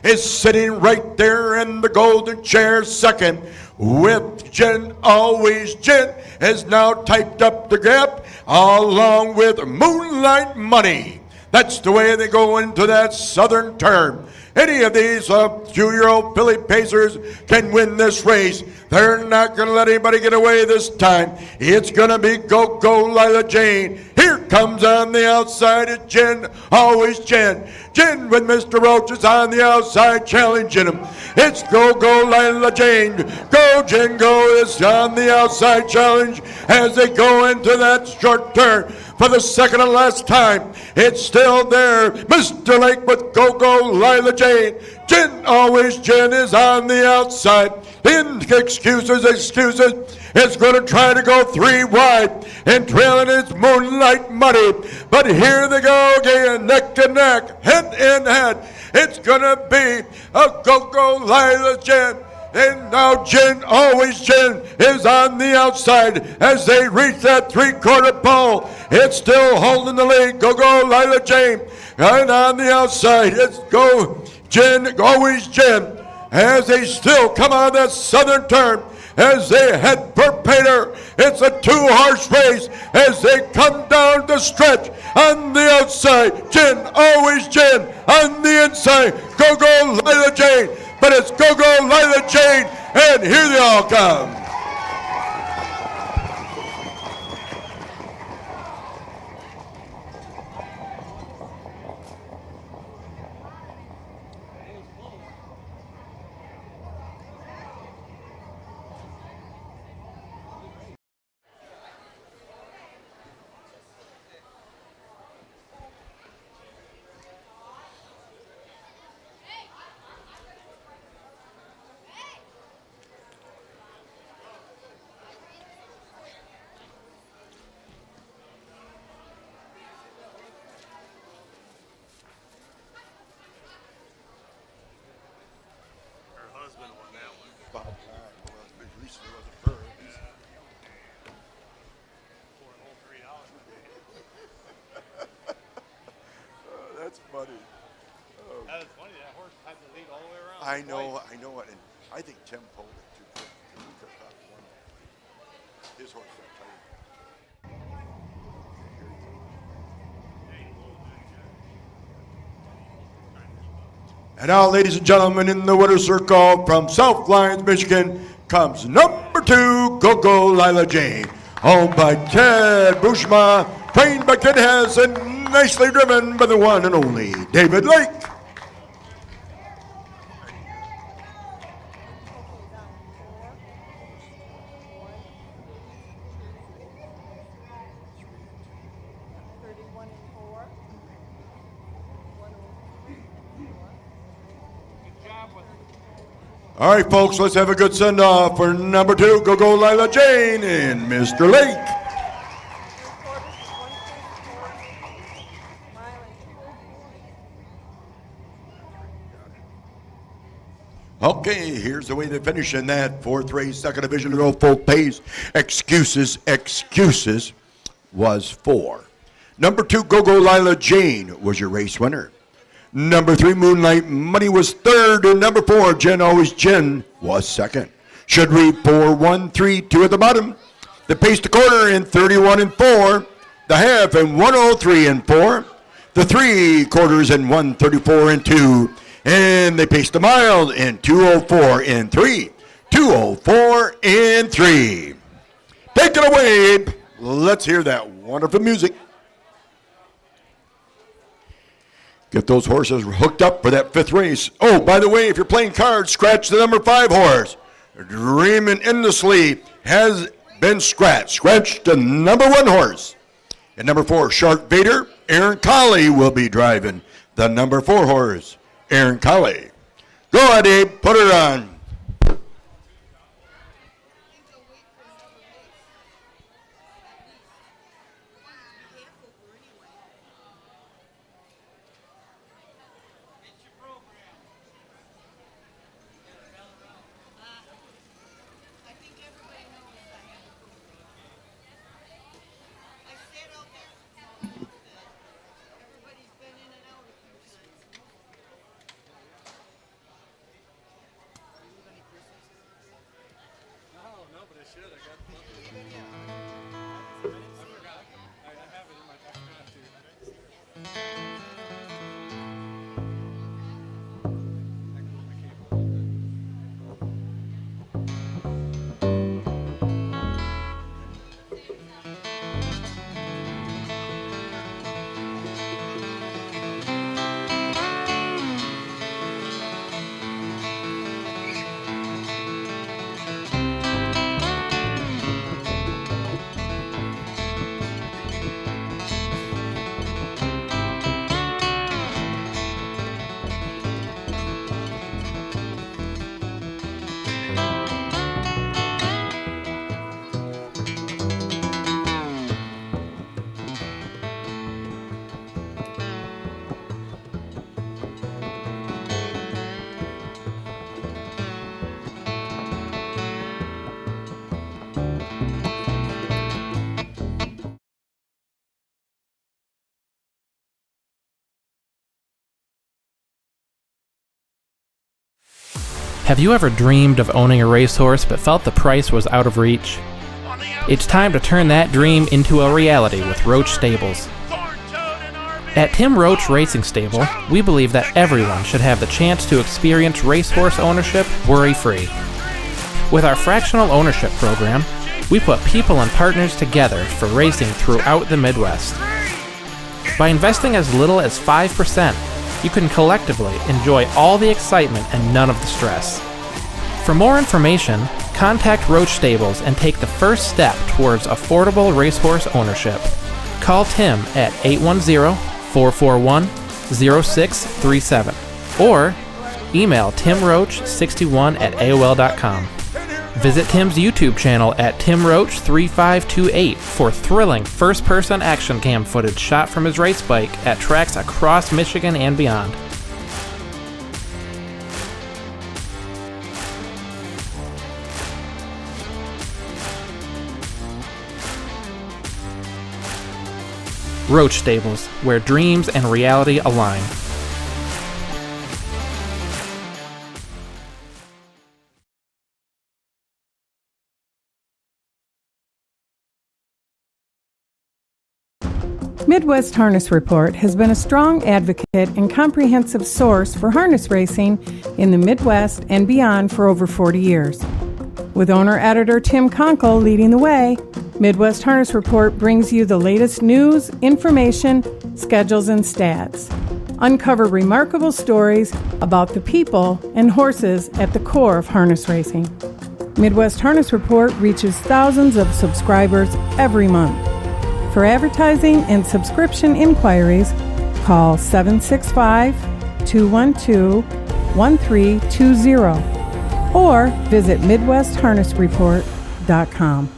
is sitting right there in the golden chair second with Jen, Always Jen has now typed up the gap along with Moonlight Money. That's the way they go into that southern turn. Any of these 2-year-old filly pacers can win this race. They're not going to let anybody get away this time. It's going to be Go Lila Jane. Here comes on the outside is Jen, Always Jen. Jen with Mr. Roach is on the outside challenging him. It's Go Lila Jane. Go Jen Go is on the outside challenge as they go into that short turn. For the second and last time, it's still there. Mr. Lake with Go Lila Jane. Jen, Always Jen is on the outside. In excuses. It's going to try to go 3 wide and trailing its Moonlight Money. But here they go again, neck to neck, head in head. It's going to be a Go Lila Jen. And now Jen, Always Jen, is on the outside as they reach that 3/4 pole. It's still holding the lead. Go Lila Jane. And on the outside, it's Go Jen, Always Jen, as they still come out of that southern turn. As they head for Pater, it's a 2-horse race as they come down the stretch. On the outside, Jen, Always Jen. On the inside, Go Lila Jane. But it's Go Lila Jane, and here they all come. That's funny. Oh. That is funny. That horse had the lead all the way around. I know it. And I think Tim pulled it too quick. His horse got tired. And now, ladies and gentlemen, in the winner's circle from South Lyons, Michigan, comes number 2, Go Lila Jane, owned by Ted Bushma, trained by Ken Hess, and nicely driven by the one and only David Lake. All right, folks, let's have a good send-off for number 2, Go Lila Jane and Mr. Lake. Okay, here's the way they finish in that 4th race, 2nd division, full pace. Excuses was 4. Number 2, Go-Go Lila Jane was your race winner. Number 3, Moonlight Money was 3rd, and number 4, Jen Always Jen was 2nd. Should read 4, 1, 3, 2 at the bottom. The pace to quarter in 31 and 4. The half in 103 and 4. The 3 quarters in 134 and 2. And they paced the mile in 204 and 3. 204 and 3. Take it away. Let's hear that wonderful music. Get those horses hooked up for that 5th race. Oh, by the way, if you're playing cards, scratch the number 5 horse. Dreamin' Endlessly has been scratched. Scratch the number 1 horse. And number 4, Shark Vader, Aaron Colley will be driving the number 4 horse, Aaron Colley. Go ahead, Abe, put her on. Have you ever dreamed of owning a racehorse but felt the price was out of reach? It's time to turn that dream into a reality with Roach Stables. At Tim Roach Racing Stable, we believe that everyone should have the chance to experience racehorse ownership worry-free. With our fractional ownership program, we put people and partners together for racing throughout the Midwest. By investing as little as 5%, you can collectively enjoy all the excitement and none of the stress. For more information, contact Roach Stables and take the first step towards affordable racehorse ownership. Call Tim at 810-441-0637 or email timroach61@aol.com. Visit Tim's YouTube channel at timroach3528 for thrilling first-person action cam footage shot from his race bike at tracks across Michigan and beyond. Roach Stables, where dreams and reality align. Midwest Harness Report has been a strong advocate and comprehensive source for harness racing in the Midwest and beyond for over 40 years. With owner-editor Tim Conkle leading the way, Midwest Harness Report brings you the latest news, information, schedules, and stats. Uncover remarkable stories about the people and horses at the core of harness racing. Midwest Harness Report reaches thousands of subscribers every month. For advertising and subscription inquiries, call 765-212-1320 or visit MidwestHarnessReport.com.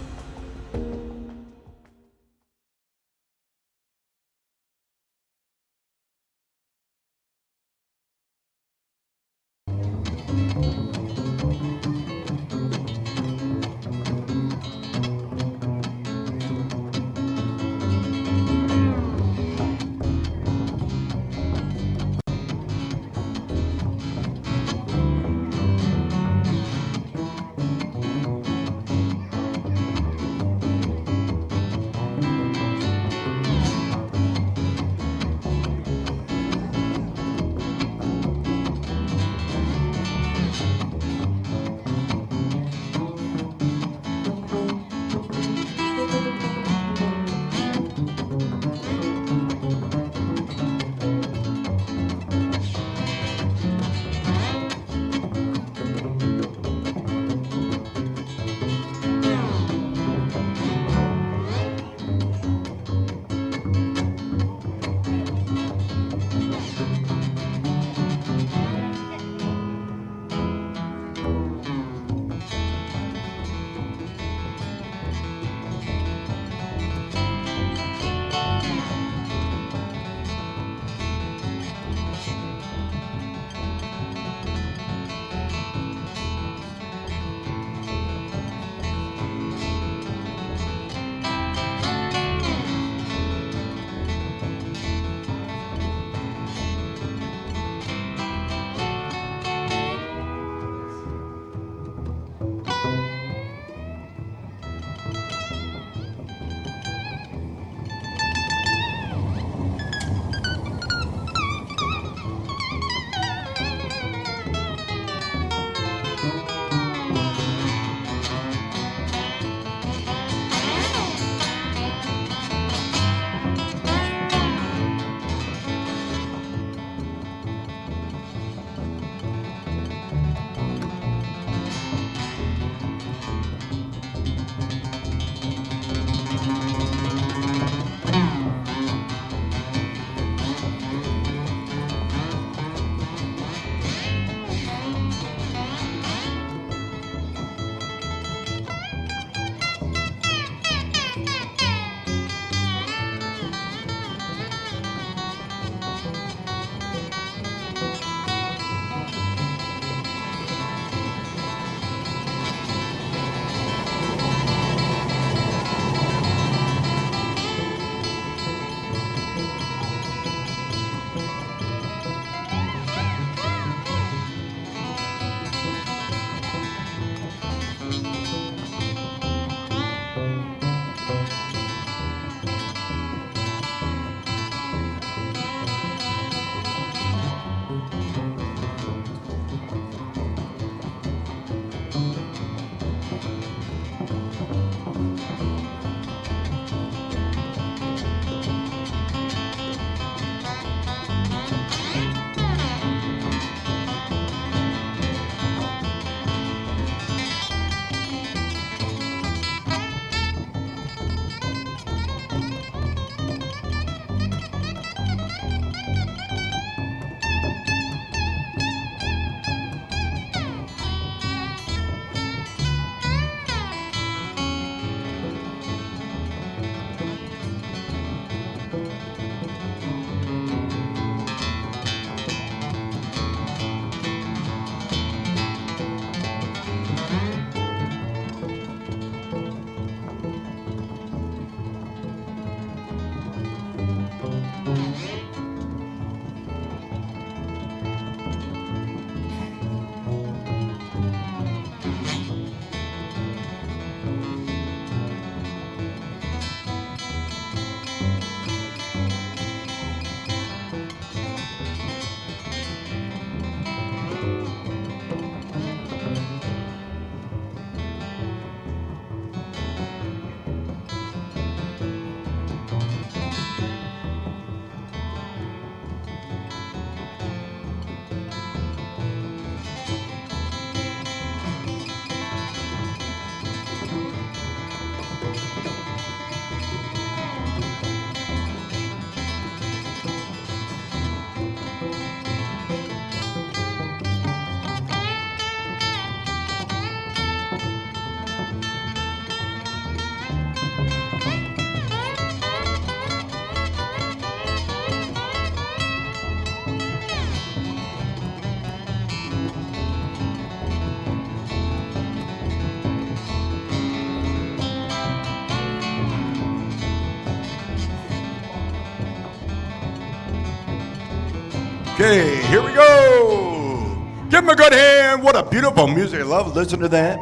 Okay, here we go. Give him a good hand. What a beautiful music. I love listening to that.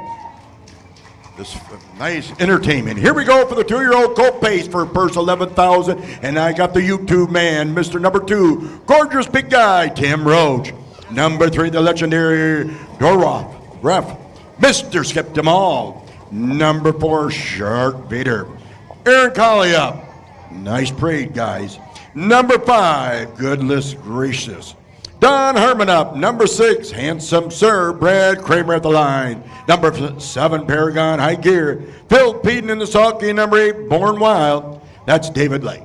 This nice entertainment. Here we go for the 2-year-old colt pace for purse 11,000. And I got the YouTube man, Mr. Number 2, gorgeous big guy, Tim Roach. Number 3, the legendary Doroth Ref, Mr. Skip Them All. Number 4, Shark Vader. Aaron Colley up. Nice parade, guys. Number 5, Goodness Gracious. Don Herman up. Number 6, Handsome Sir, Brad Kramer at the line. Number 7, Paragon High Gear, Phil Peden in the sulky. Number 8, Born Wild. That's David Lake.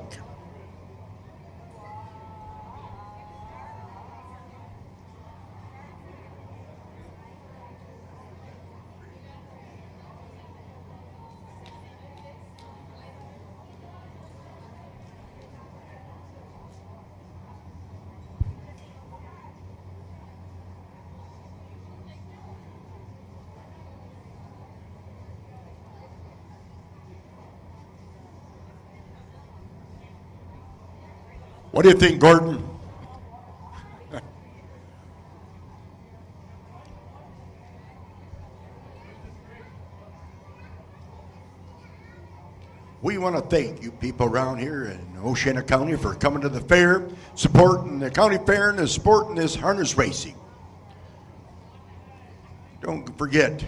What do you think, Gordon? We want to thank you people around here in Oceana County for coming to the fair, supporting the county fair and supporting this harness racing. Don't forget,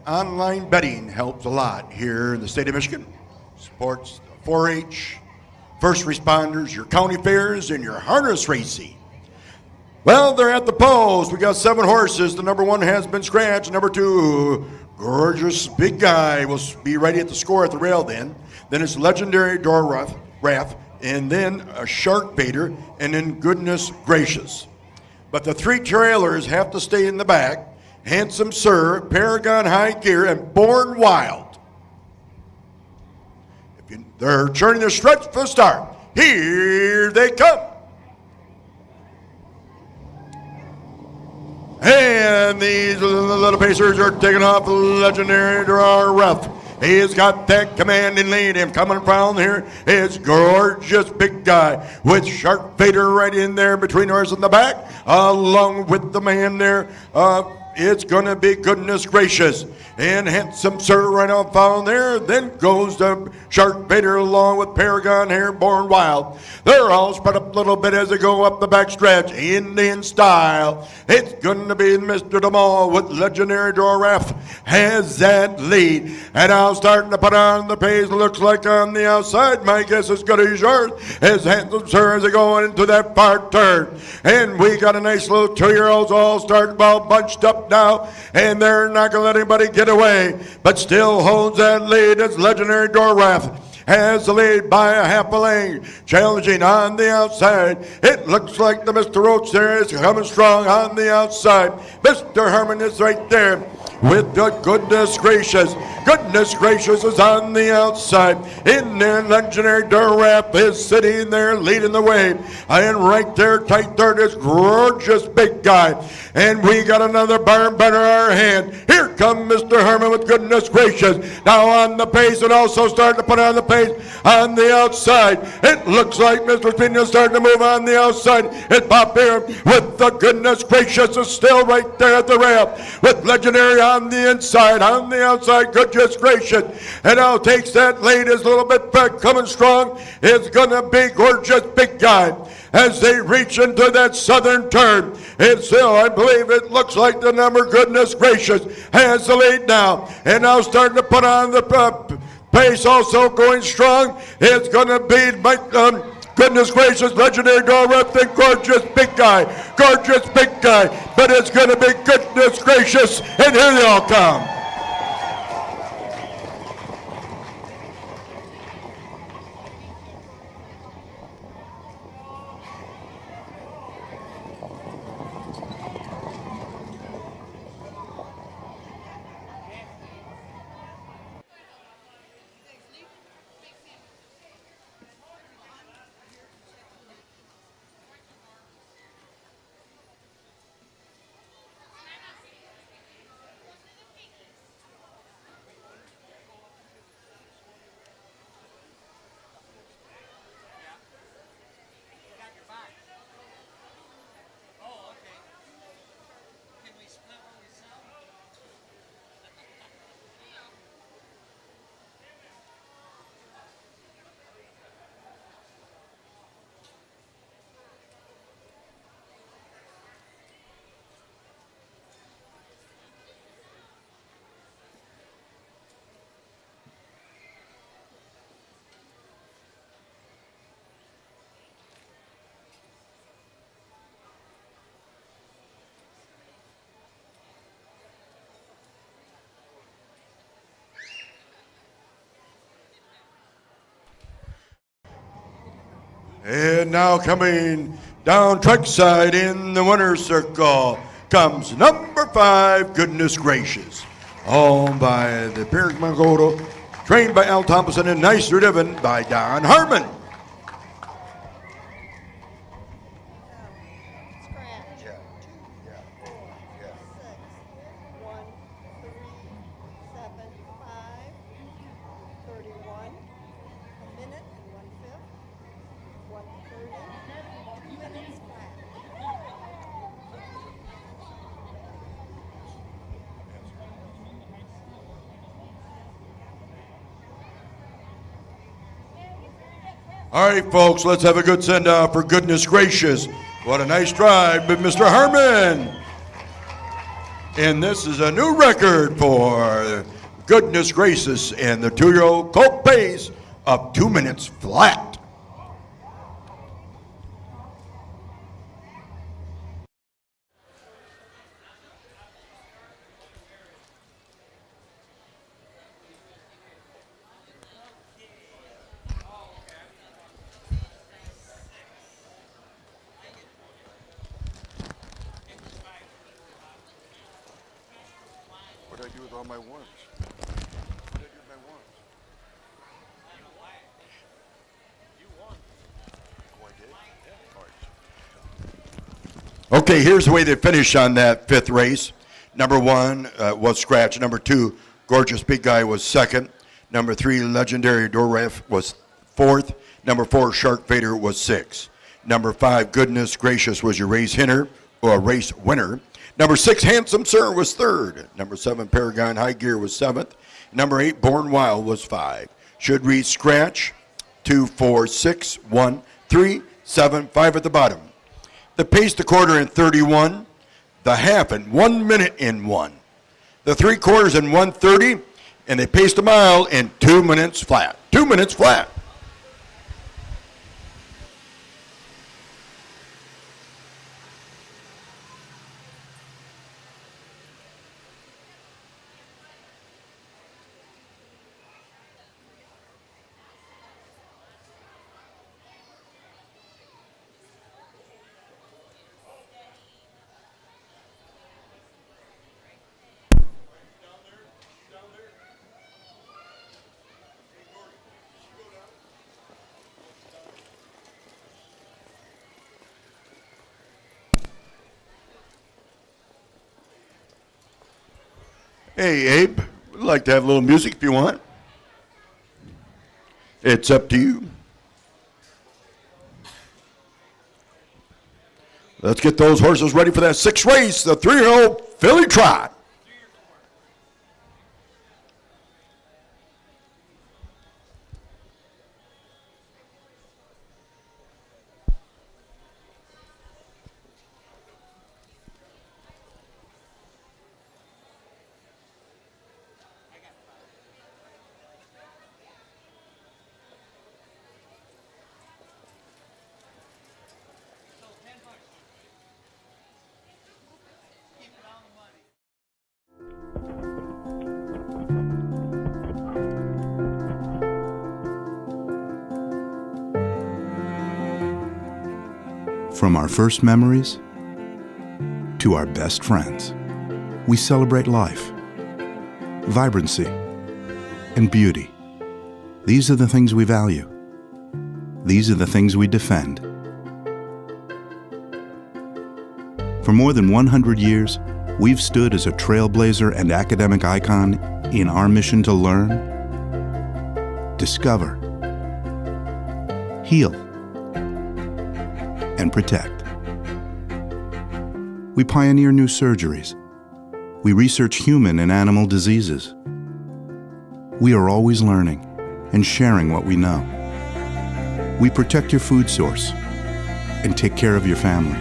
online betting helps a lot here in the state of Michigan. Supports 4-H, first responders, your county fairs, and your harness racing. Well, they're at the post. We got 7 horses. The number 1 has been scratched. Number 2, gorgeous big guy, will be ready at the score at the rail then. Then it's legendary Doroth Rath, and then a Shark Vader, and then Goodness Gracious. But the 3 trailers have to stay in the back. Handsome Sir, Paragon High Gear, and Born Wild. They're turning their stretch for the start. Here they come. And these little pacers are taking off the legendary Ref. He's got that commanding lead. Him coming from here is gorgeous big guy with Shark Vader right in there between ours in the back, along with the man there. It's going to be Goodness Gracious. And Handsome Sir right on foul there. Then goes the Shark Vader along with Paragon here, Born Wild. They're all spread up a little bit as they go up the backstretch. Indian style. It's going to be Mr. Demal with legendary Doraf has that lead. And now starting to put on the pace. Looks like on the outside. My guess is good as yours. As Handsome Sir as they go into that far turn. And we got a nice little 2-year-olds all starting about bunched up now. And they're not going to let anybody get away, but still holds that lead. It's legendary Dorrath has the lead by a half a lane, challenging on the outside. It looks like the Mr. Roach there is coming strong on the outside. Mr. Herman is right there with the Goodness Gracious. Goodness Gracious is on the outside. In there, legendary Durrap is sitting there leading the way. And right there, tight third is gorgeous big guy. And we got another barn burner our hand. Here comes Mr. Herman with Goodness Gracious. Now on the pace and also starting to put on the pace on the outside. It looks like Mr. Pena is starting to move on the outside. It's Bob here with the Goodness Gracious is still right there at the rail with legendary on the inside. On the outside, Goodness Gracious. And now takes that lead, is a little bit back, coming strong. It's going to be gorgeous big guy. As they reach into that southern turn, it's still, I believe it looks like the number Goodness Gracious has the lead now. And now starting to put on the pace, also going strong. It's going to be Goodness Gracious, legendary door rep, then gorgeous big guy. Gorgeous big guy. But it's going to be Goodness Gracious. And here they all come. And now coming down trackside in the winner's circle comes number 5, Goodness Gracious. Owned by the Pierce Magoto, trained by Al Thompson, and nicely driven by Don Harmon. All right, folks, let's have a good send-off for Goodness Gracious. What a nice drive by Mr. Harmon. And this is a new record for Goodness Gracious and the 2-year-old colt pace of 2 minutes flat. What did I do with all my worms? What did I do with my worms? You won. Oh, I did? Yeah. All right. Okay, here's the way they finished on that 5th race. Number 1 was Scratch. Number 2, Gorgeous Big Guy was 2nd. Number 3, Legendary Doref was 4th. Number 4, Shark Vader was 6th. Number 5, Goodness Gracious was your race winner. Number 6, Handsome Sir was 3rd. Number 7, Paragon High Gear was 7th. Number 8, Born Wild was 5. Should read Scratch, 2, 4, 6, 1, 3, 7, 5 at the bottom. The pace to quarter in 31. The half in 1 minute in 1. The 3/4 in 1:30. And they paced a mile in 2 minutes flat. 2 minutes flat. Hey, Abe, we'd like to have a little music if you want. It's up to you. Let's get those horses ready for that 6th race, the 3-year-old Philly Trot. From our first memories to our best friends, we celebrate life, vibrancy, and beauty. These are the things we value. These are the things we defend. For more than 100 years, we've stood as a trailblazer and academic icon in our mission to learn, discover, heal, and protect. We pioneer new surgeries. We research human and animal diseases. We are always learning and sharing what we know. We protect your food source and take care of your family.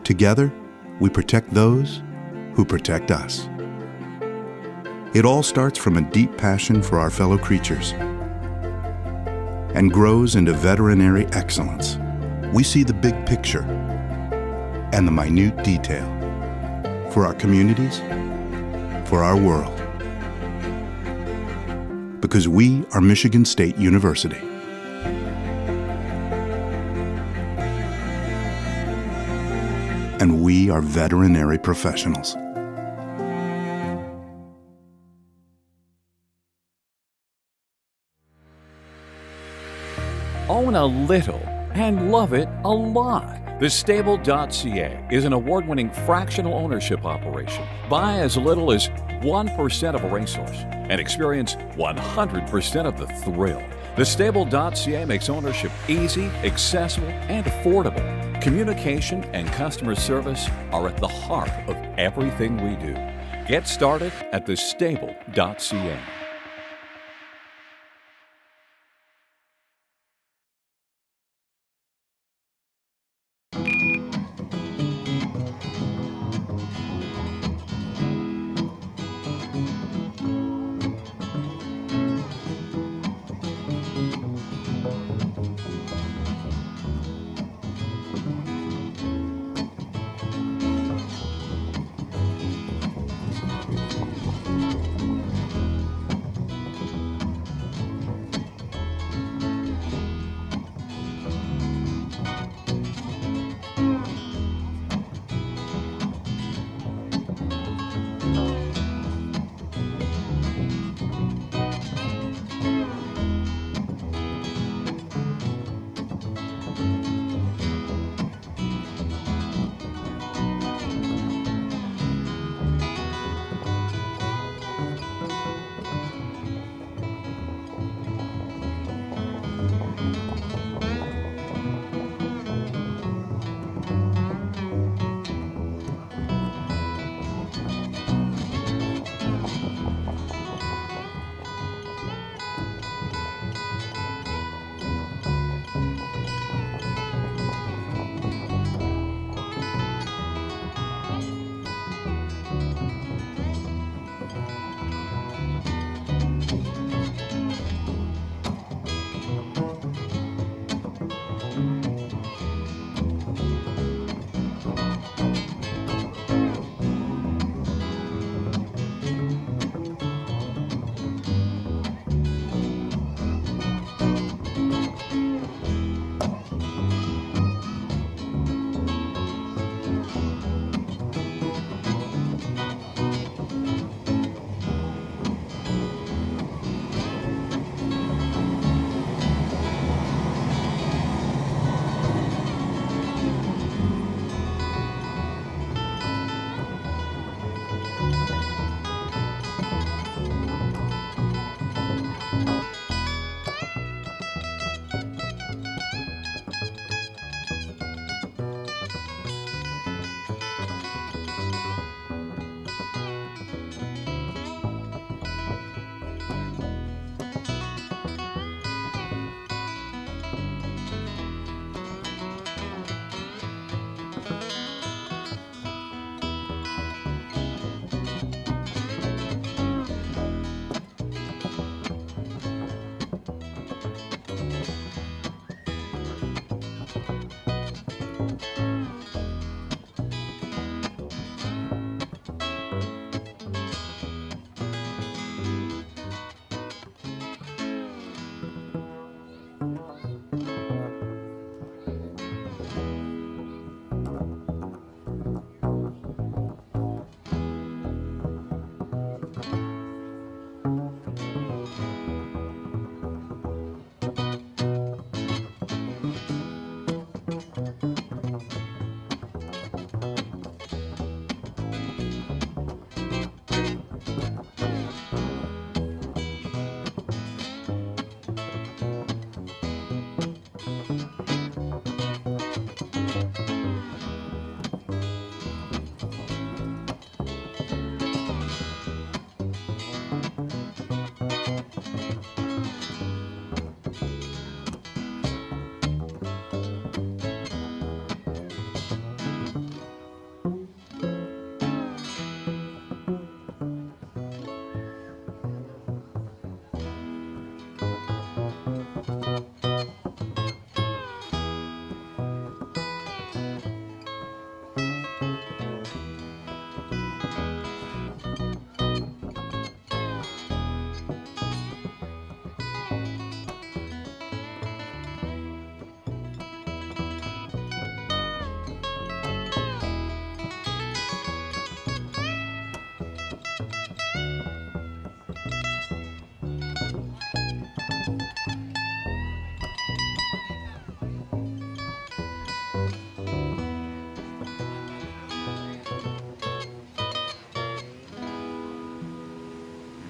Together, we protect those who protect us. It all starts from a deep passion for our fellow creatures and grows into veterinary excellence. We see the big picture and the minute detail for our communities, for our world. Because we are Michigan State University. we are veterinary professionals. Own a little and love it a lot. TheStable.ca is an award-winning fractional ownership operation. Buy as little as 1% of a racehorse and experience 100% of the thrill. TheStable.ca makes ownership easy, accessible, and affordable. Communication and customer service are at the heart of everything we do. Get started at TheStable.ca.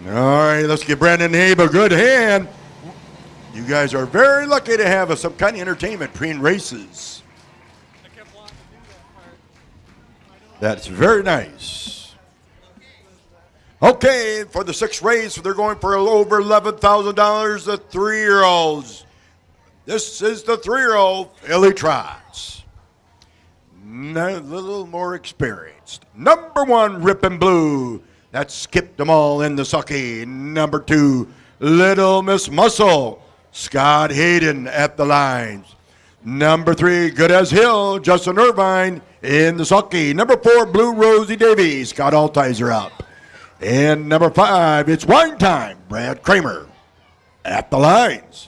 All right, let's give Brandon Habe a good hand. You guys are very lucky to have some kind of entertainment between races. That's very nice. Okay, for the sixth race, they're going for a little over $11,000, the 3-year-olds. This is the 3-year-old filly trots. A little more experienced. Number 1, Rippin' Blue. That skipped them all in the sucky. Number 2, Little Miss Muscle. Scott Hayden at the lines. Number 3, Good as Hill. Justin Irvine in the sucky. Number 4, Blue Rosie Davies. Scott Altizer up. And number 5, it's Wine Time. Brad Kramer at the lines.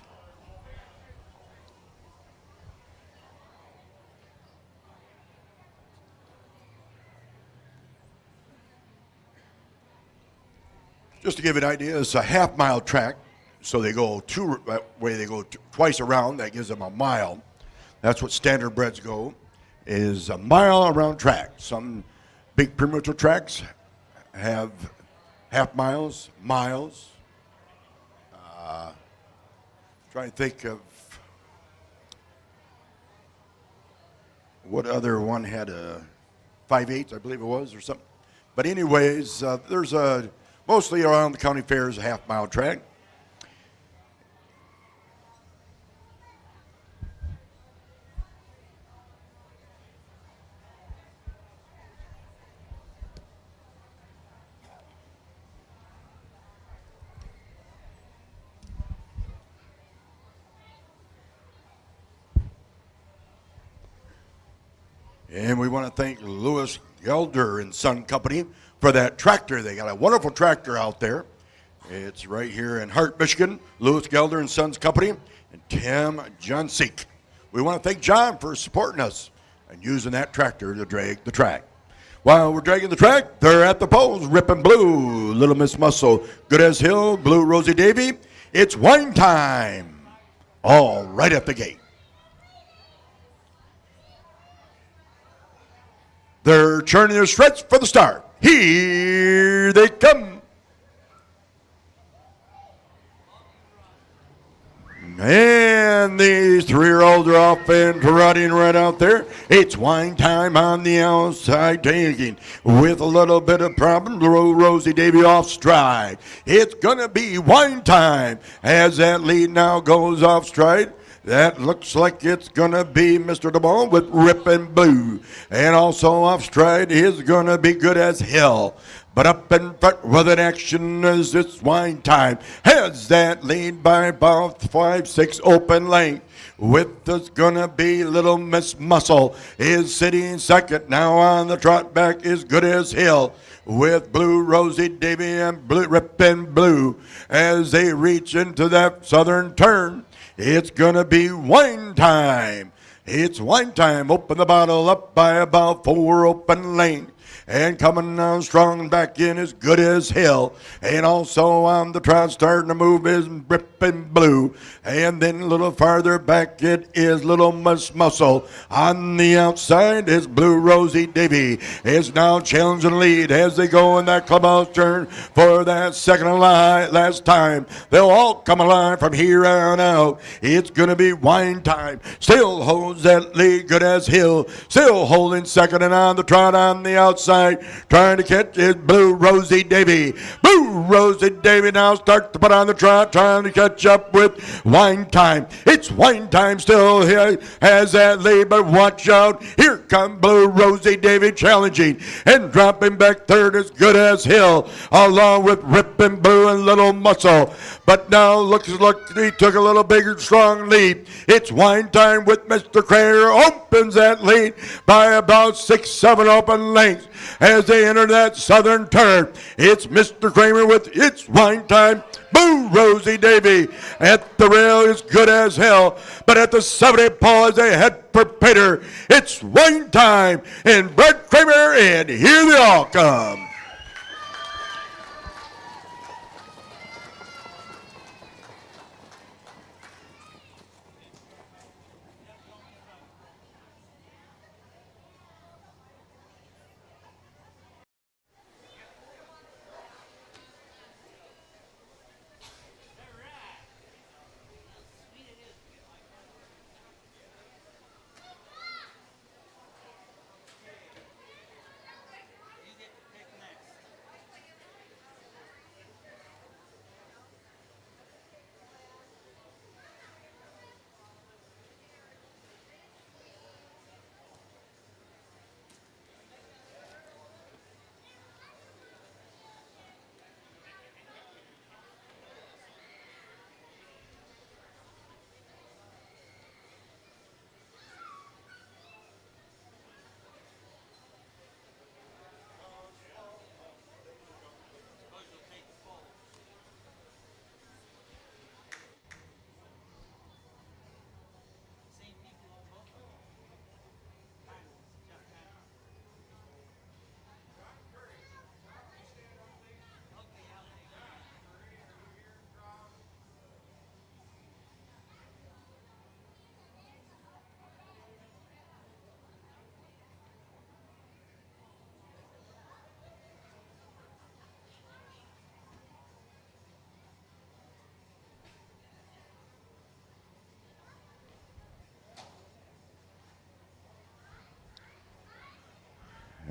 Just to give you an idea, it's a half-mile track, so they go twice around. That gives them a mile. That's what standard breds go, is a mile around track. Some big premature tracks have half miles, miles. Trying to think of what other one had a 5/8, I believe it was, or something. But anyways, there's mostly around the county fairs, a half-mile track. And we want to thank Lewis Gelder and Son Company for that tractor. They got a wonderful tractor out there. It's right here in Hart, Michigan. Lewis Gelder and Sons Company and Tim Johnsik. We want to thank John for supporting us and using that tractor to drag the track. While we're dragging the track, they're at the poles. Rippin' Blue, Little Miss Muscle, Good as Hill, Blue Rosie Davy. It's Wine Time. All right at the gate. They're churning their stretch for the start. Here they come. And these 3-year-olds are off and trotting right out there. It's Wine Time on the outside, taking with a little bit of problem. Rosie Davy off stride. It's going to be Wine Time as that lead now goes off stride. That looks like it's going to be Mr. DeBall with Rippin' Blue. And also off stride is going to be Good as Hill. But up in front with an action as it's Wine Time. Has that lead by about 5-6 open length. With us gonna be Little Miss Muscle is sitting second. Now on the trot back is Good as Hill with Blue Rosie Davy and Rippin' Blue as they reach into that southern turn. It's gonna be Wine Time. It's Wine Time. Open the bottle up by about 4 open length. And coming on strong back in is Good as Hill. And also on the trot starting to move is Rippin' Blue. And then a little farther back it is Little Miss Muscle. On the outside is Blue Rosie Davy. Is now challenging the lead as they go in that clubhouse turn for that second alive last time. They'll all come alive from here on out. It's going to be Wine Time. Still holds that lead, Good as Hill. Still holding second and on the trot on the outside. Trying to catch is Blue Rosie Davy. Blue Rosie Davy now starts to put on the trot, trying to catch up with Wine Time. It's Wine Time still here, has that lead, but watch out. Here comes Blue Rosie Davy challenging and dropping back third is Good as Hill, along with Rippin' Blue and Little Muscle. But now looks like he took a little bigger, strong lead. It's Wine Time with Mr. Crater, opens that lead by about 6-7 open lengths. As they enter that southern turn, it's Mr. Kramer with It's Wine Time. Boo Rosie Davy at the rail is Good as Hell, but at the 70 pole as they head for Peter, it's Wine Time and Brad Kramer, and here they all come.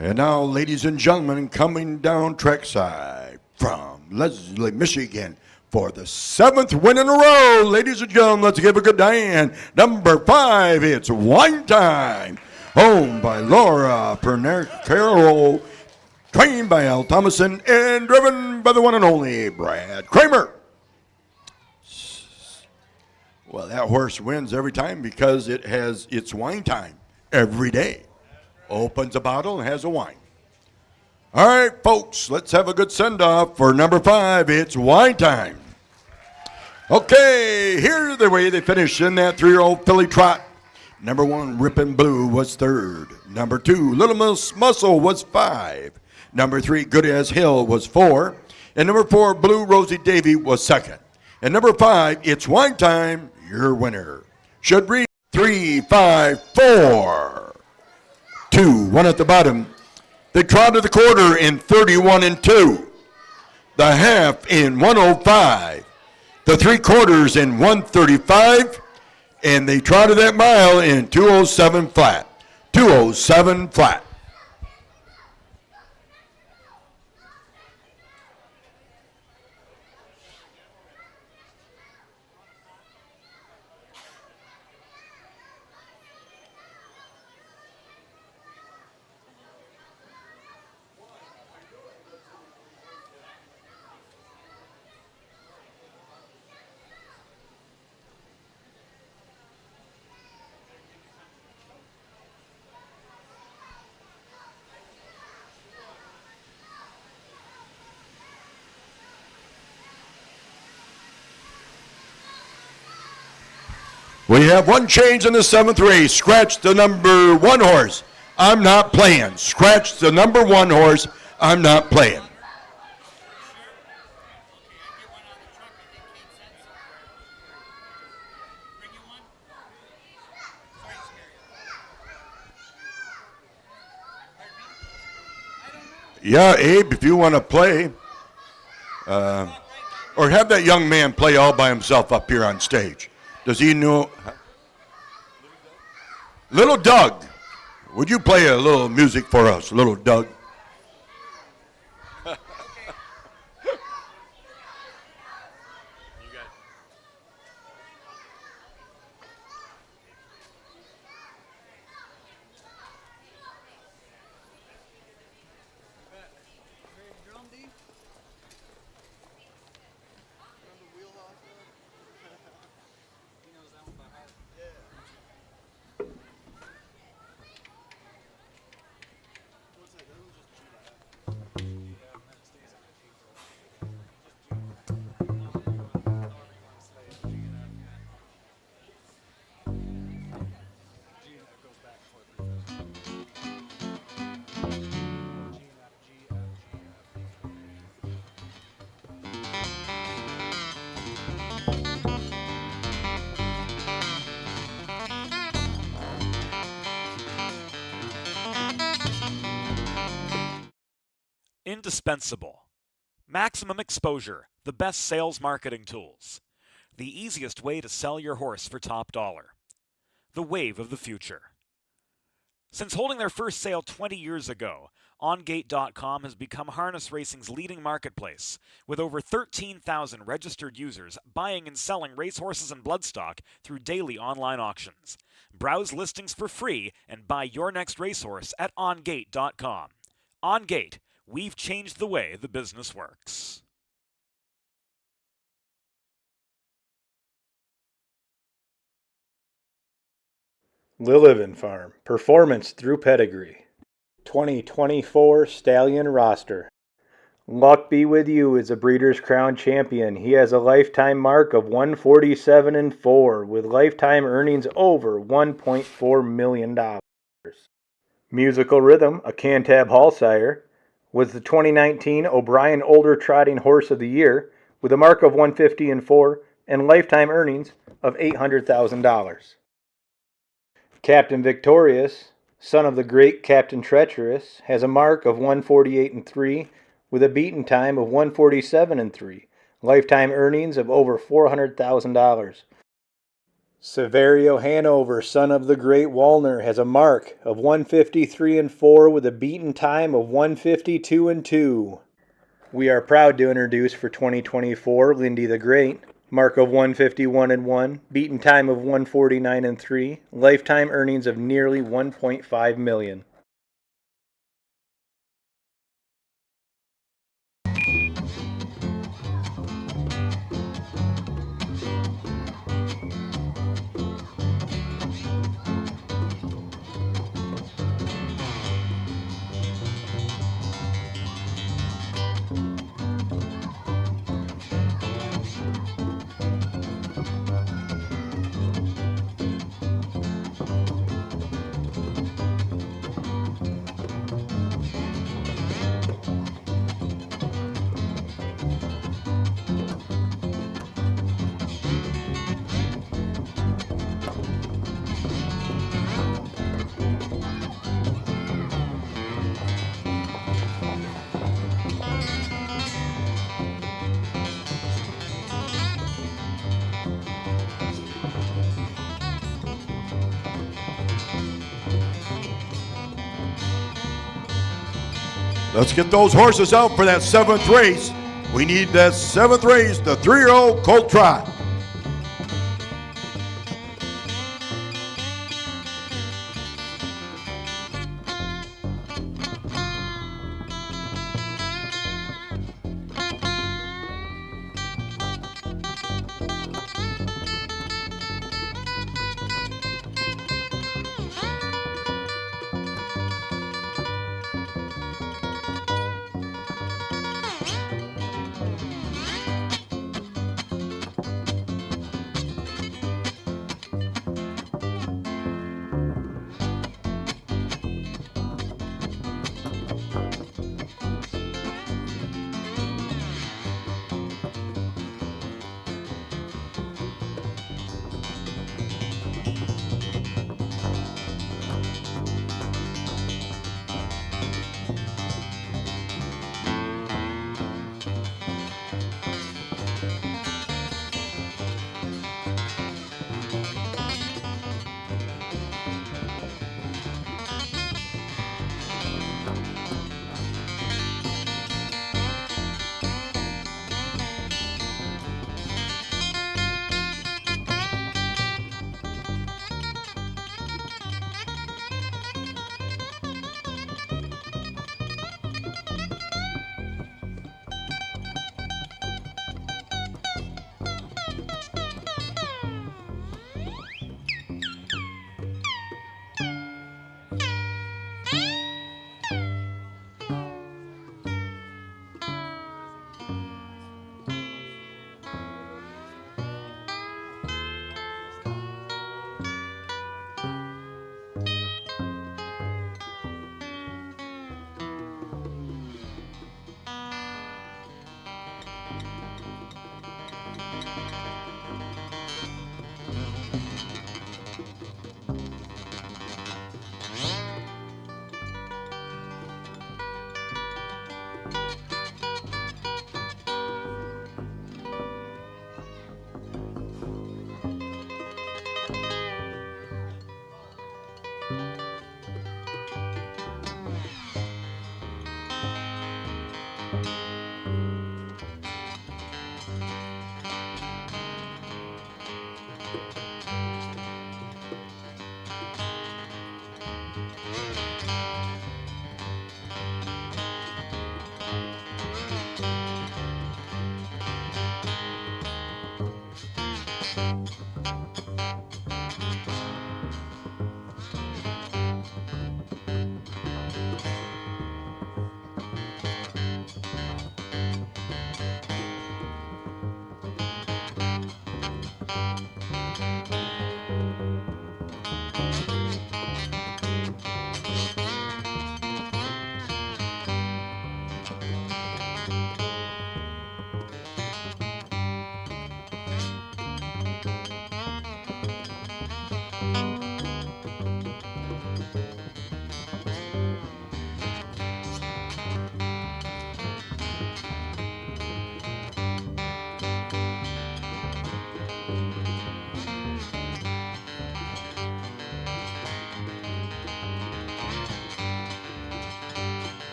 And now, ladies and gentlemen, coming down trackside from Leslie, Michigan, for the 7th win in a row. Ladies and gentlemen, let's give a good hand. Number 5, it's Wine Time. Owned by Laura Pernero, trained by Al Thomason, and driven by the one and only Brad Kramer. Well, that horse wins every time because it's wine time every day. Opens a bottle and has a wine. All right, folks, let's have a good send-off for number 5. It's Wine Time. Okay, here's the way they finished in that 3-year-old filly trot. Number 1, Rippin' Blue, was 3rd. Number 2, Little Miss Muscle, was 5. Number 3, Good As Hill, was 4. And number 4, Blue Rosie Davy, was 2nd. And number 5, It's Wine Time, your winner. Should read 3, 5, 4. 2, 1 at the bottom. They trotted the quarter in 31 and 2. The half in 105. The 3/4 in 135. And they trotted that mile in 207 flat. 207 flat. We have one change in the 7th race. Scratch the number 1 horse. I'm not playing. Scratch the number 1 horse. I'm not playing. Yeah, Abe, if you want to play, or have that young man play all by himself up here on stage. Does he know? Little Doug, would you play a little music for us, Little Doug? Indispensable. Maximum exposure, the best sales marketing tools. The easiest way to sell your horse for top dollar. The wave of the future. Since holding their first sale 20 years ago, OnGate.com has become harness racing's leading marketplace, with over 13,000 registered users buying and selling racehorses and bloodstock through daily online auctions. Browse listings for free and buy your next racehorse at OnGate.com. OnGate, we've changed the way the business works. Lillivan Farm, performance through pedigree. 2024 Stallion roster. Luck be with you is a Breeders' Crown champion. He has a lifetime mark of 147-4 with lifetime earnings over $1.4 million. Musical Rhythm, a Cantab Hall sire, was the 2019 O'Brien Older Trotting Horse of the Year with a mark of 150-4 and lifetime earnings of $800,000. Captain Victorious, son of the great Captain Treacherous, has a mark of 148-3 with a beaten time of 147-3, lifetime earnings of over $400,000. Severio Hanover, son of the great Wallner, has a mark of 153-4 with a beaten time of 152-2. We are proud to introduce for 2024 Lindy the Great, mark of 151-1, beaten time of 149-3, lifetime earnings of nearly $1.5 million. Let's get those horses out for that 7th race. We need that 7th race, the 3-year-old Colt Trot.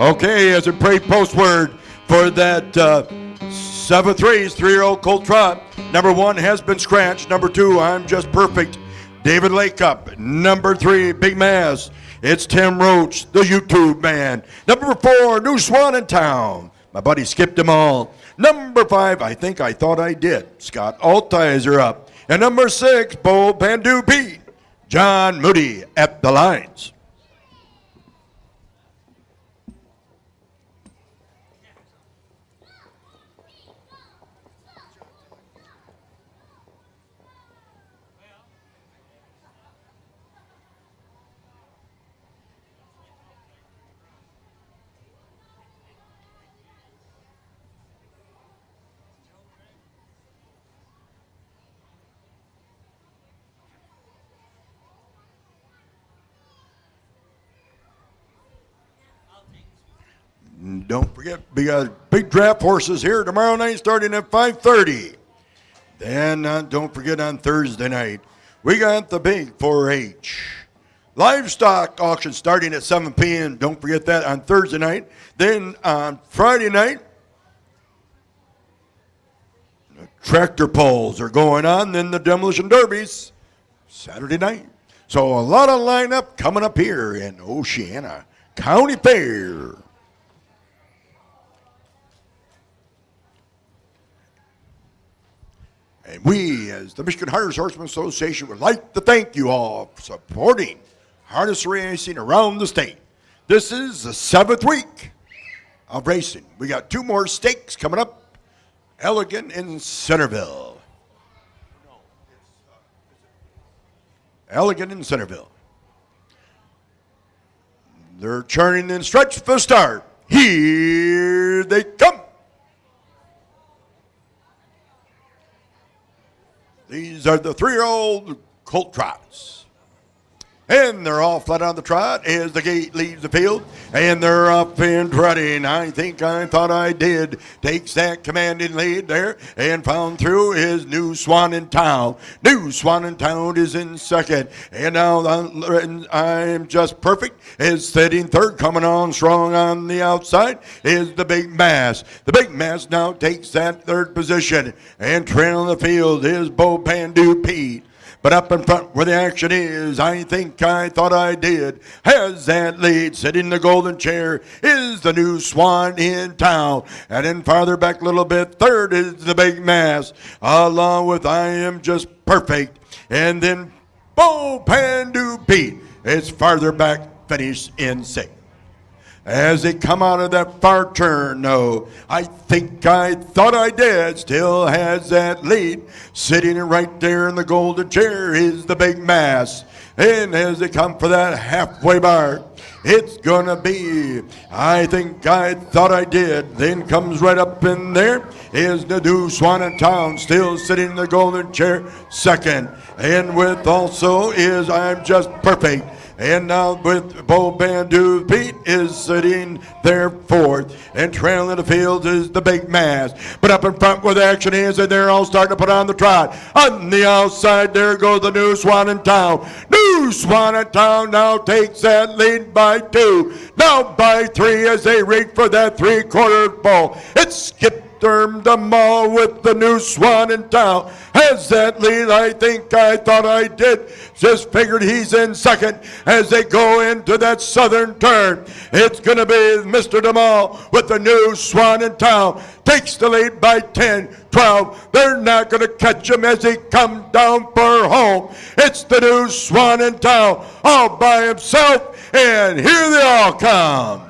Okay, as a break post word for that 7th race, 3-year-old Colt Trot. Number 1 has been scratched. Number 2, I'm Just Perfect. David Lakeup. Number 3, Big Mass. It's Tim Roach, the YouTube man. Number 4, New Swan in Town. My buddy skipped them all. Number 5, I Think I Thought I Did. Scott Altizer up. And number 6, Bo Pandu Pete. John Moody at the lines. Don't forget, we got big draft horses here tomorrow night starting at 5:30. Then don't forget on Thursday night, we got the big 4-H. Livestock auction starting at 7 p.m. Don't forget that on Thursday night. Then on Friday night, the tractor pulls are going on. Then the demolition derbies Saturday night. So a lot of lineup coming up here in Oceana County Fair. And we, as the Michigan Harness Horsemen Association, would like to thank you all for supporting harness racing around the state. This is the 7th week of racing. We got 2 more stakes coming up. Elegant in Centerville. Elegant in Centerville. They're turning and stretch for the start. Here they come. These are the 3-year-old Colt Trots. And they're all flat on the trot as the gate leaves the field. And they're up and trotting. I Think I Thought I Did takes that commanding lead there and found through his New Swan in Town. New Swan in Town is in second. And now I'm Just Perfect is sitting third. Coming on strong on the outside is the Big Mass. The Big Mass now takes that third position. And trailing the field is Bo Pandu Pete. But up in front where the action is, I Think I Thought I Did, has that lead. Sitting in the golden chair is the New Swan in Town. And then farther back a little bit, third is the Big Mass, along with I Am Just Perfect. And then Bo Pandu Pete is farther back, finished in sixth. As they come out of that far turn, no, I Think I Thought I Did still has that lead. Sitting right there in the golden chair is the Big Mass. And as they come for that halfway bar, it's gonna be I Think I Thought I Did. Then comes right up in there is the New Swan in Town, still sitting in the golden chair second. And with also is I'm Just Perfect. And now with Bo Pandu Pete is sitting there fourth. And trailing the field is the Big Mass. But up in front where the action is, and they're all starting to put on the trot. On the outside, there goes the New Swan in Town. New Swan in Town now takes that lead by 2. Now by 3 as they reach for that 3/4 ball. It's Skip the mall with the New Swan in Town. Has that lead, I Think I Thought I Did. Just figured he's in second as they go into that southern turn. It's going to be Mr. DeMall with the New Swan in Town. Takes the lead by 10, 12. They're not going to catch him as he comes down for home. It's the New Swan in Town all by himself, and here they all come.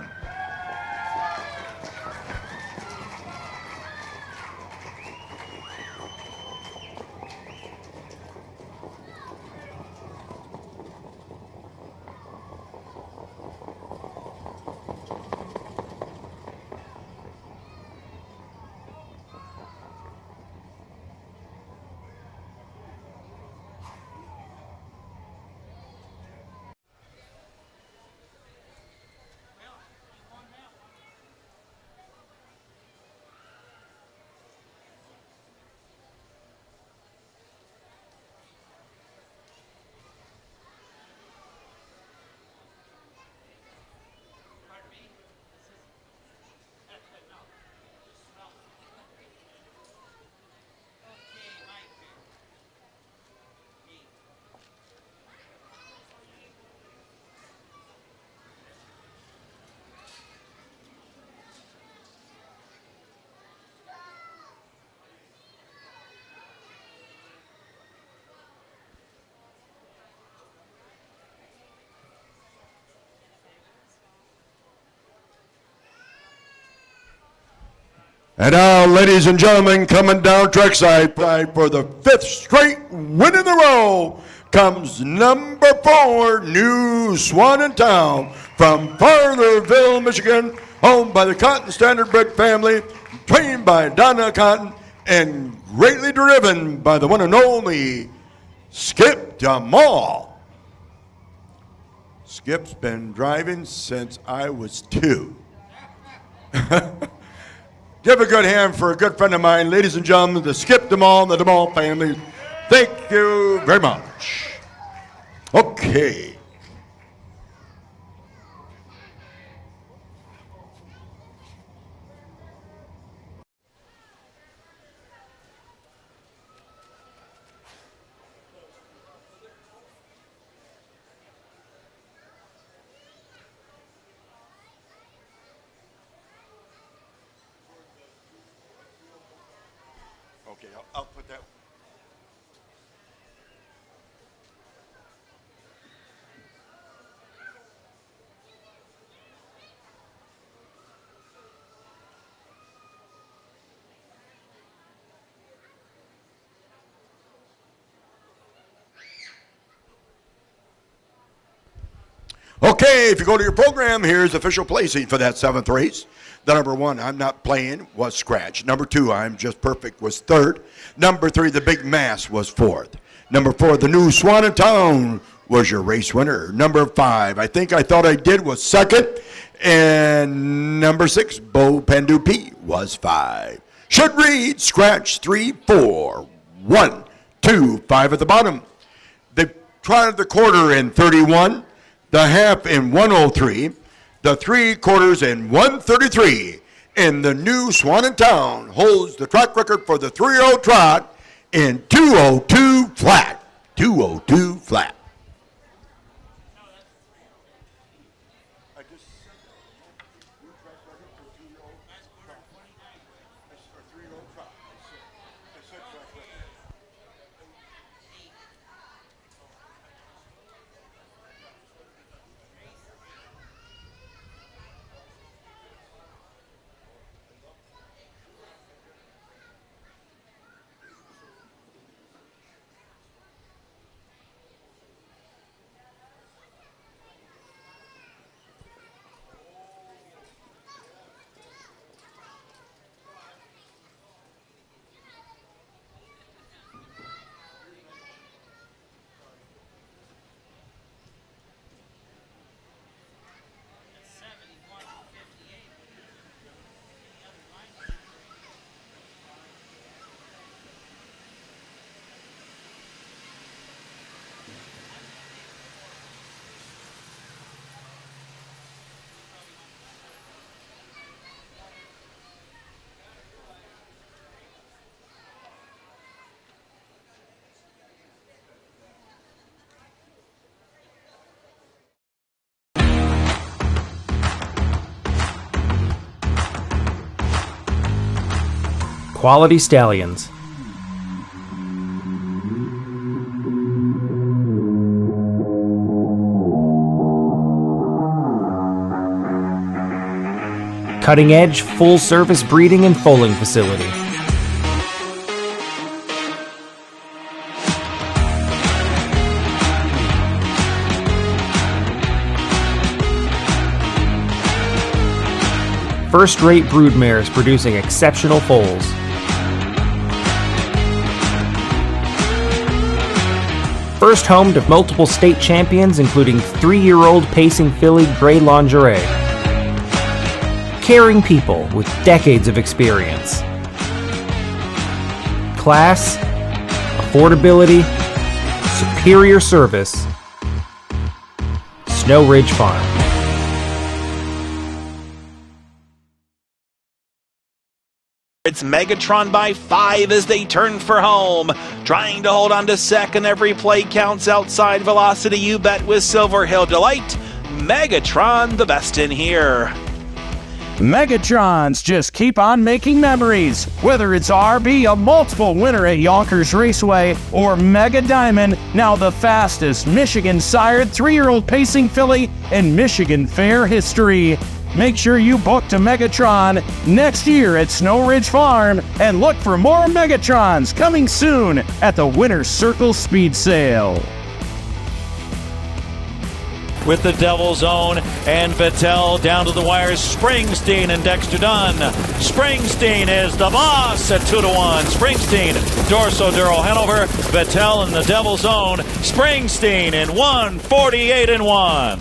And now, ladies and gentlemen, coming down trackside for the 5th straight win in a row comes number 4, New Swan in Town from Fartherville, Michigan, owned by the Cotton Standardbred family, trained by Donna Cotton, and greatly driven by the one and only Skip DeMall. Skip's been driving since I was 2. Give a good hand for a good friend of mine, ladies and gentlemen, the Skip DeMall and the DeMall family. Thank you very much. Okay. Okay, I'll put that. Okay, if you go to your program, here's official placing for that 7th race. The number 1, I'm not playing, was Scratch. Number 2, I'm just perfect, was 3rd. Number 3, the Big Mass, was 4th. Number 4, the New Swan in Town, was your race winner. Number 5, I Think I Thought I Did, was 2nd. And number 6, Bo Pendu P, was 5. Should read Scratch 3, 4, 1, 2, 5 at the bottom. They tried the quarter in 31. The half in 103, the 3/4 in 133, and the New Swan in Town holds the track record for the 3-year-old trot in 202 flat. 202 flat. Quality Stallions. Cutting edge, full service breeding and foaling facility. First-rate broodmares producing exceptional foals. First home to multiple state champions, including 3-year-old pacing filly Grey Lingerie. Caring people with decades of experience. Class, affordability, superior service. Snow Ridge Farm. It's Megatron by 5 as they turn for home. Trying to hold on to second. Every play counts outside Velocity. You Bet with Silver Hill Delight. Megatron, the best in here. Megatrons just keep on making memories. Whether it's RB, a multiple winner at Yonkers Raceway, or Mega Diamond, now the fastest Michigan-sired 3-year-old pacing filly in Michigan Fair history. Make sure you book to Megatron next year at Snow Ridge Farm and look for more Megatrons coming soon at the Winter Circle Speed Sale. With the Devil's Own and Vettel down to the wires, Springsteen and Dexter Dunn. Springsteen is the boss at 2-1. Springsteen, Dorso, Duro, Hanover, Vettel and the Devil's Own. Springsteen in 1:48-1.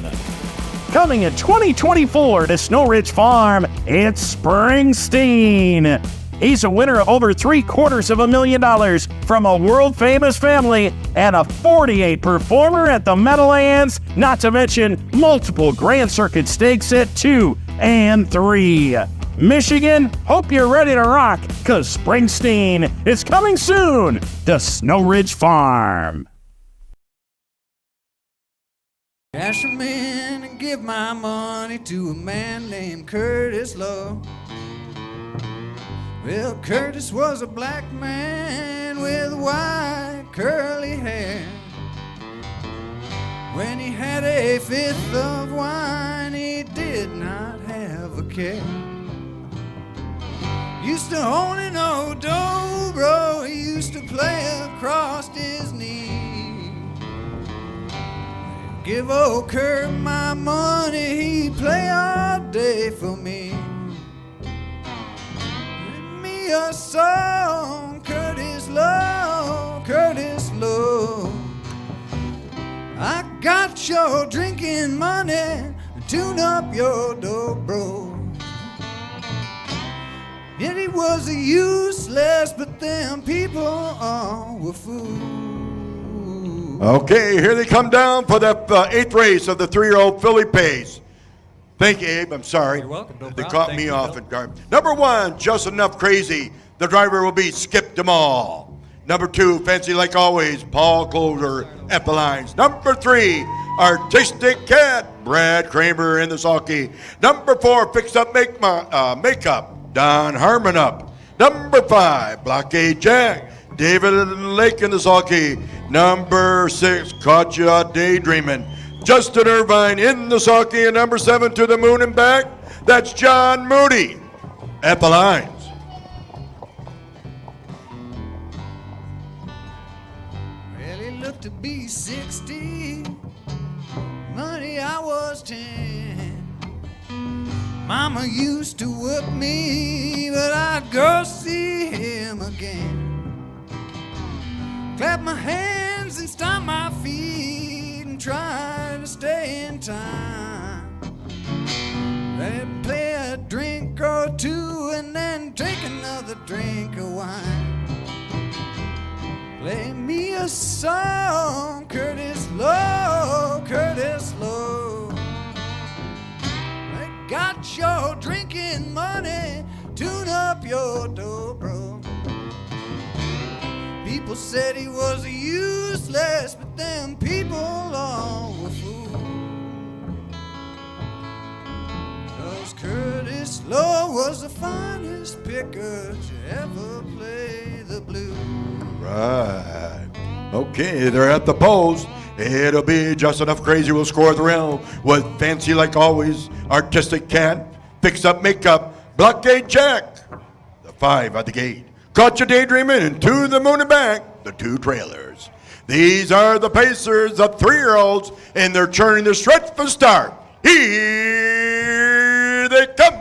Coming in 2024 to Snow Ridge Farm, it's Springsteen. He's a winner of over $750,000 from a world-famous family and a 48 performer at the Meadowlands, not to mention multiple Grand Circuit stakes at 2 and 3. Michigan, hope you're ready to rock, because Springsteen is coming soon to Snow Ridge Farm. Cash 'em in and give my money to a man named Curtis Lowe. Well, Curtis was a black man with white curly hair. When he had a fifth of wine, he did not have a care. Used to own an old dobro, he used to play across his knee. Give old Kurt my money, he'd play all day for me. A song, Curtis Lowe, Curtis Lowe. I got your drinking money, tune up your dobro. And he was a useless, but them people all were fools. Okay, here they come down for the 8th race of the 3-year-old filly pace. Thank you, Abe. I'm sorry. You're welcome. No They problem. caught Thank me you, off Bill. in guard. Number 1, Just Enough Crazy. The driver will be Skip Dem All. Number 2, Fancy Like Always, Paul Closer, Epilines. Number 3, Artistic Cat, Brad Kramer in the sulky. Number 4, Fix Up Makeup, Don Harmon up. Number 5, Blockade Jack, David Lake in the sulky. Number 6, Caught Ya Daydreamin', Justin Irvine in the sulky. And number 7, To the Moon and Back, that's John Moody, Epilines. Well, he looked to be 60. Money, I was 10. Mama used to whoop me, but I'd go see him again. Clap my hands and stomp my feet and try to stay in time. They'd play a drink or two and then take another drink of wine. Play me a song, Curtis Lowe, Curtis Lowe. I got your drinking money, tune up your dobro. People said he was useless, but them people all were fools. 'Cause Curtis Lowe was the finest picker to ever play the blues. Right. Okay, they're at the post. It'll be Just Enough Crazy will score the round with Fancy Like Always, Artistic Cat, Fix Up Makeup, Blockade Jack, the 5 at the gate. Caught Ya Daydreamin' and To the Moon and Back, the 2 trailers. These are the pacers, the 3-year-olds, and they're turning the stretch for start. Here they come.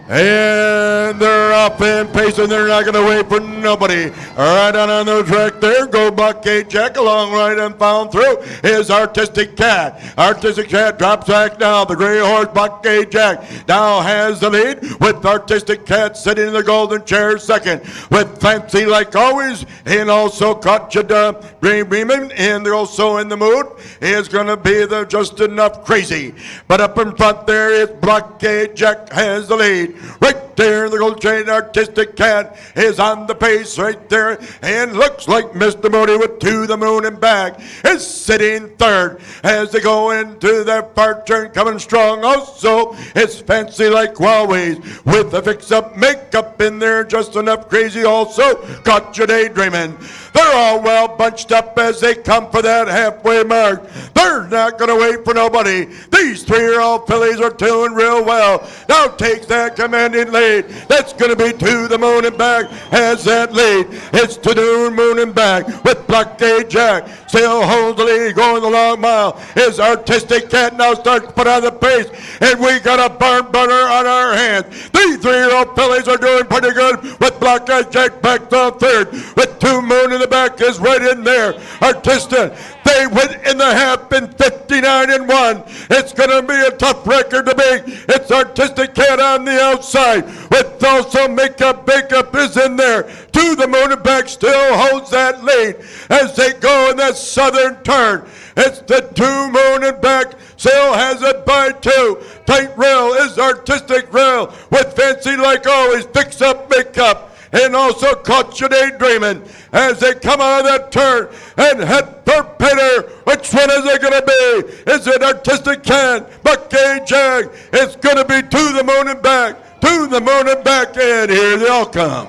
And they're up and pacing. They're not going to wait for nobody. Right on the track there. Go Blockade Jack along right and found through is Artistic Cat. Artistic Cat drops back now. The gray horse Blockade Jack now has the lead with Artistic Cat sitting in the golden chair second with Fancy Like Always and also Caught Ya Daydreamin', and they're also in the mood is going to be the Just Enough Crazy. But up in front there is Blockade Jack has the lead. Right Right there, the Gold Chain Artistic Cat is on the pace right there, and looks like Mr. Moody with To the Moon and Back is sitting third as they go into their far turn, coming strong. Also, it's Fancy Like Huawei's with the fix-up makeup in there, just enough crazy. Also, Caught You Daydreaming. They're all well bunched up as they come for that halfway mark. They're not going to wait for nobody. These 3-year-old fillies are doing real well. Now takes that commanding lead. That's going to be To the Moon and Back has that lead. It's To the Moon and Back with Blockade Jack. Still holds the lead, going the long mile. His Artistic Cat now starts to put on the pace, and we got a barn burner on our hands. These 3-year-old fillies are doing pretty good with Blockade Jack back to third. With To Moon in the Back is right in there. Artistic, they went in the half in 59-1. It's going to be a tough record to beat. It's Artistic Cat on the outside with also Makeup is in there. To the Moon and Back still holds that lead as they go in that southern turn. It's the To Moon and Back still has it by 2. Tight Rail is Artistic Rail with Fancy Like Always, Fix Up Makeup, and also Caught You Daydreaming as they come out of that turn and head for Peter. Which one is it going to be? Is it Artistic Cat, Buckeye Jag? It's going to be To the Moon and Back, To the Moon and Back, and here they all come.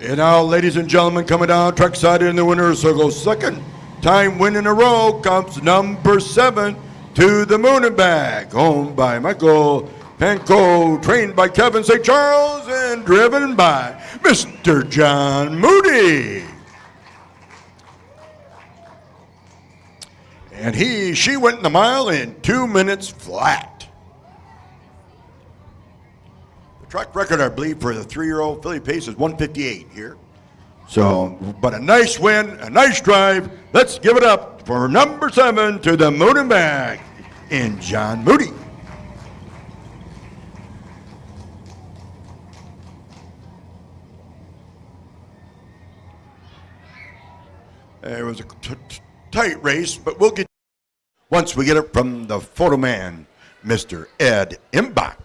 And now, ladies and gentlemen, coming down trackside in the winner's circle, second time win in a row comes number 7, To the Moon and Back, owned by Michael Panko, trained by Kevin St. Charles, and driven by Mr. John Moody. And she went the mile in 2 minutes flat. Track record, I believe, for the 3-year-old filly pace is 158 here. So, but a nice win, a nice drive. Let's give it up for number 7, To the Moon and Back, in John Moody. It was a tight race, but we'll get once we get it from the photo man, Mr. Ed Imbach.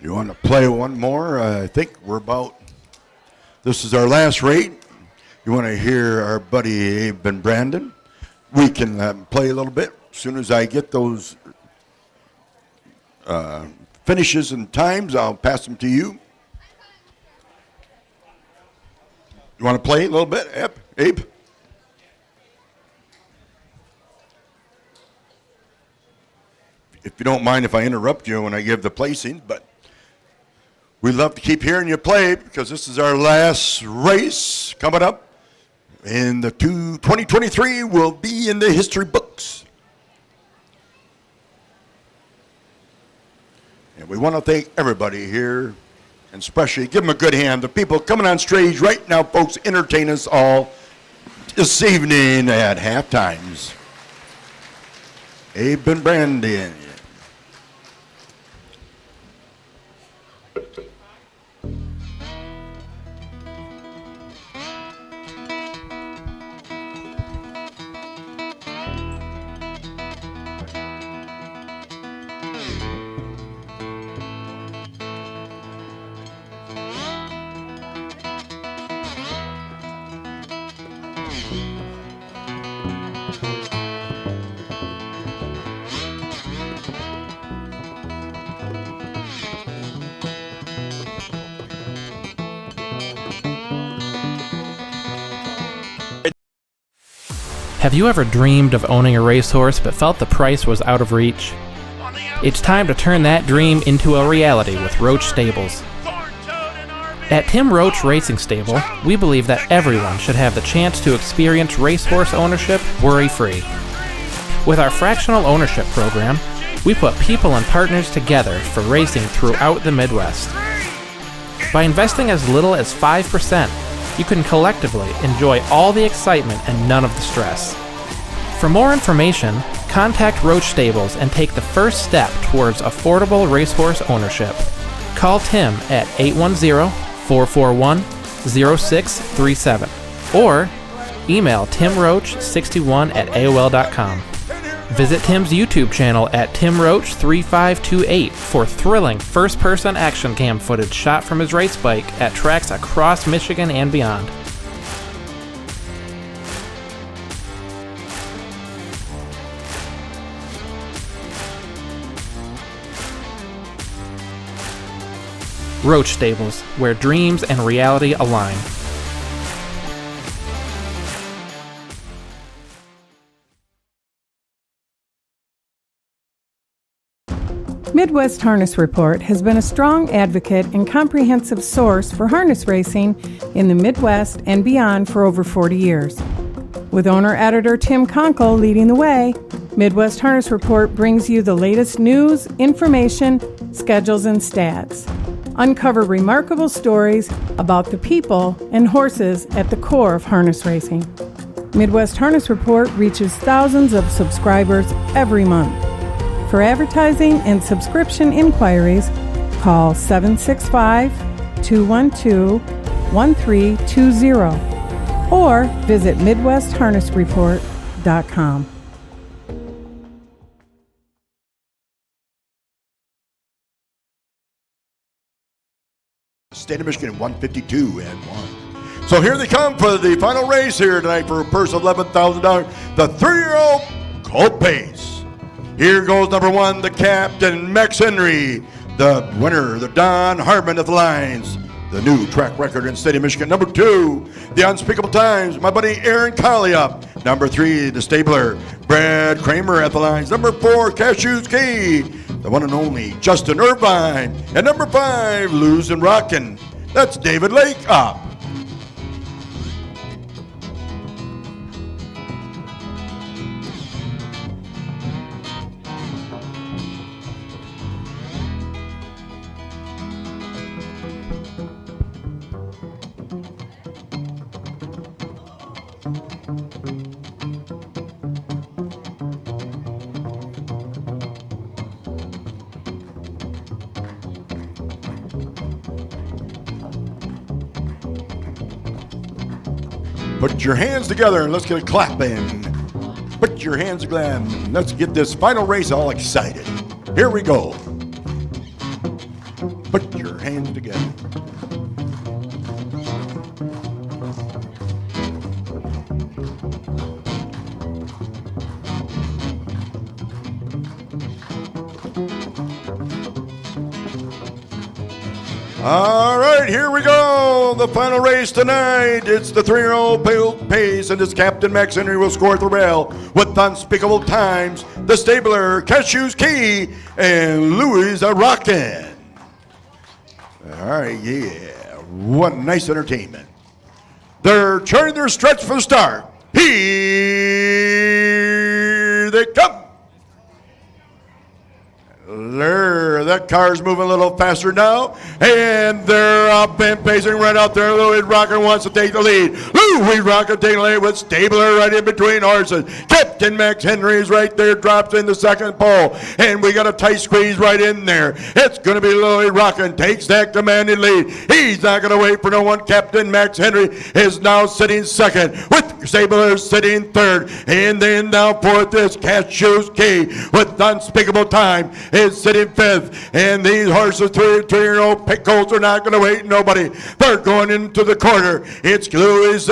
You want to play one more? I think we're about, this is our last rate. You want to hear our buddy Abe and Brandon? We can play a little bit. As soon as I get those finishes and times, I'll pass them to you. You want to play a little bit, Abe? If you don't mind if I interrupt you when I give the placing, but we love to keep hearing you play because this is our last race coming up. And the 2023 will be in the history books. And we want to thank everybody here, and especially give them a good hand. The people coming on stage right now, folks, entertain us all this evening at half times. Abe and Brandon. Have you ever dreamed of owning a racehorse but felt the price was out of reach? It's time to turn that dream into a reality with Roach Stables. At Tim Roach Racing Stable, we believe that everyone should have the chance to experience racehorse ownership worry-free. With our fractional ownership program, we put people and partners together for racing throughout the Midwest. By investing as little as 5%, you can collectively enjoy all the excitement and none of the stress. For more information, contact Roach Stables and take the first step towards affordable racehorse ownership. Call Tim at 810-441-0637 or email timroach61@aol.com. Visit Tim's YouTube channel at timroach3528 for thrilling first-person action cam footage shot from his race bike at tracks across Michigan and beyond. Roach Stables, where dreams and reality align. Midwest Harness Report has been a strong advocate and comprehensive source for harness racing in the Midwest and beyond for over 40 years. With owner-editor Tim Conkle leading the way, Midwest Harness Report brings you the latest news, information, schedules, and stats. Uncover remarkable stories about the people and horses at the core of harness racing. Midwest Harness Report reaches thousands of subscribers every month. For advertising and subscription inquiries, call 765-212-1320 or visit MidwestHarnessReport.com. State of Michigan 152-1. So here they come for the final race here tonight for a purse of $11,000. The 3-year-old Colt Pace. Here goes number 1, the captain, Max Henry. The winner, the Don Hartman at the lines. The new track record in the state of Michigan. Number 2, the Unspeakable Times, my buddy Aaron Colliup. Number 3, the stabler, Brad Kramer at the lines. Number 4, Cashew's Key, the one and only Justin Irvine. And number 5, Losing Rockin', that's David Lake up. Put your hands together and let's get it clapping. Put your hands together and let's get this final race all excited. Here we go. Put your hands together. All right, here we go. The final race tonight. It's the 3-year-old pace, and it's Captain Max Henry will score at the rail with unspeakable times. The stabler, Cashew's Key, and Louis a Rockin'. All right, yeah. What nice entertainment. They're turning their stretch for the start. Here they come. That car's moving a little faster now, and they're up and pacing right out there. Louis Rockin' wants to take the lead. Louis Rockin' taking the lead with Stabler right in between horses. Captain Max Henry is right there, drops in the second pole, and we got a tight squeeze right in there. It's going to be Louis Rockin' takes that commanding lead. He's not going to wait for no one. Captain Max Henry is now sitting second, with Stabler sitting third, and then now fourth is Cashew's Key with unspeakable time is sitting fifth. And these horses, three-year-old colts, are not going to wait nobody. They're going into the quarter. It's Louis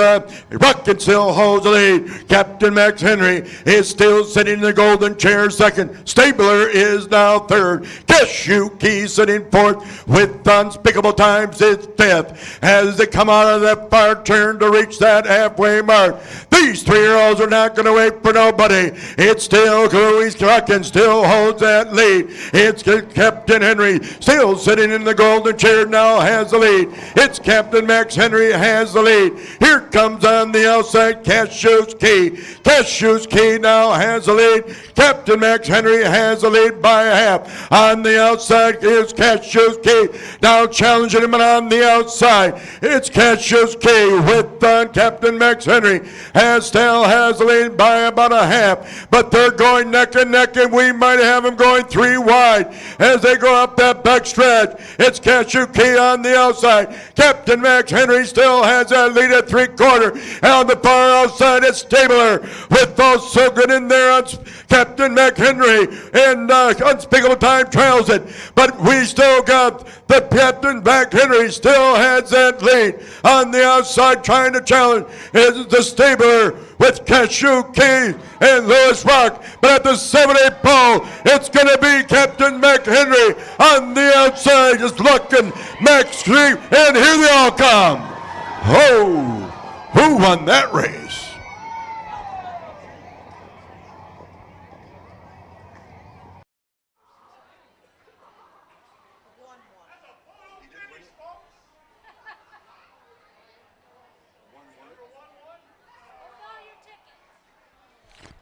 Rockin' still holds the lead. Captain Max Henry is still sitting in the golden chair second. Stabler is now third. Cashew Key sitting fourth with unspeakable times is fifth. As they come out of that far turn to reach that halfway mark, these 3-year-olds are not going to wait for nobody. It's still Louis Rockin' still holds that lead. It's Captain Henry still sitting in the golden chair, now has the lead. It's Captain Max Henry has the lead. Here comes on the outside Cashew's Key. Cashew's Key now has the lead. Captain Max Henry has the lead by a half. On the outside is Cashew's Key. Now challenging him on the outside. It's Cashew's Key with Captain Max Henry still has the lead by about a half. But they're going neck and neck, and we might have them going 3 wide as they go up that back stretch. It's Cashew Key on the outside. Captain Max Henry still has that lead at 3/4. And on the far outside, it's Stabler with those so good in there. Captain Max Henry and unspeakable time trails it. But we still got the Captain Max Henry still has that lead. On the outside, trying to challenge is the Stabler with Cashew Key and Louis Rock. But at the 7-8 pole, it's going to be Captain Max Henry on the outside, just looking Max Street, and here they all come. Oh, who won that race?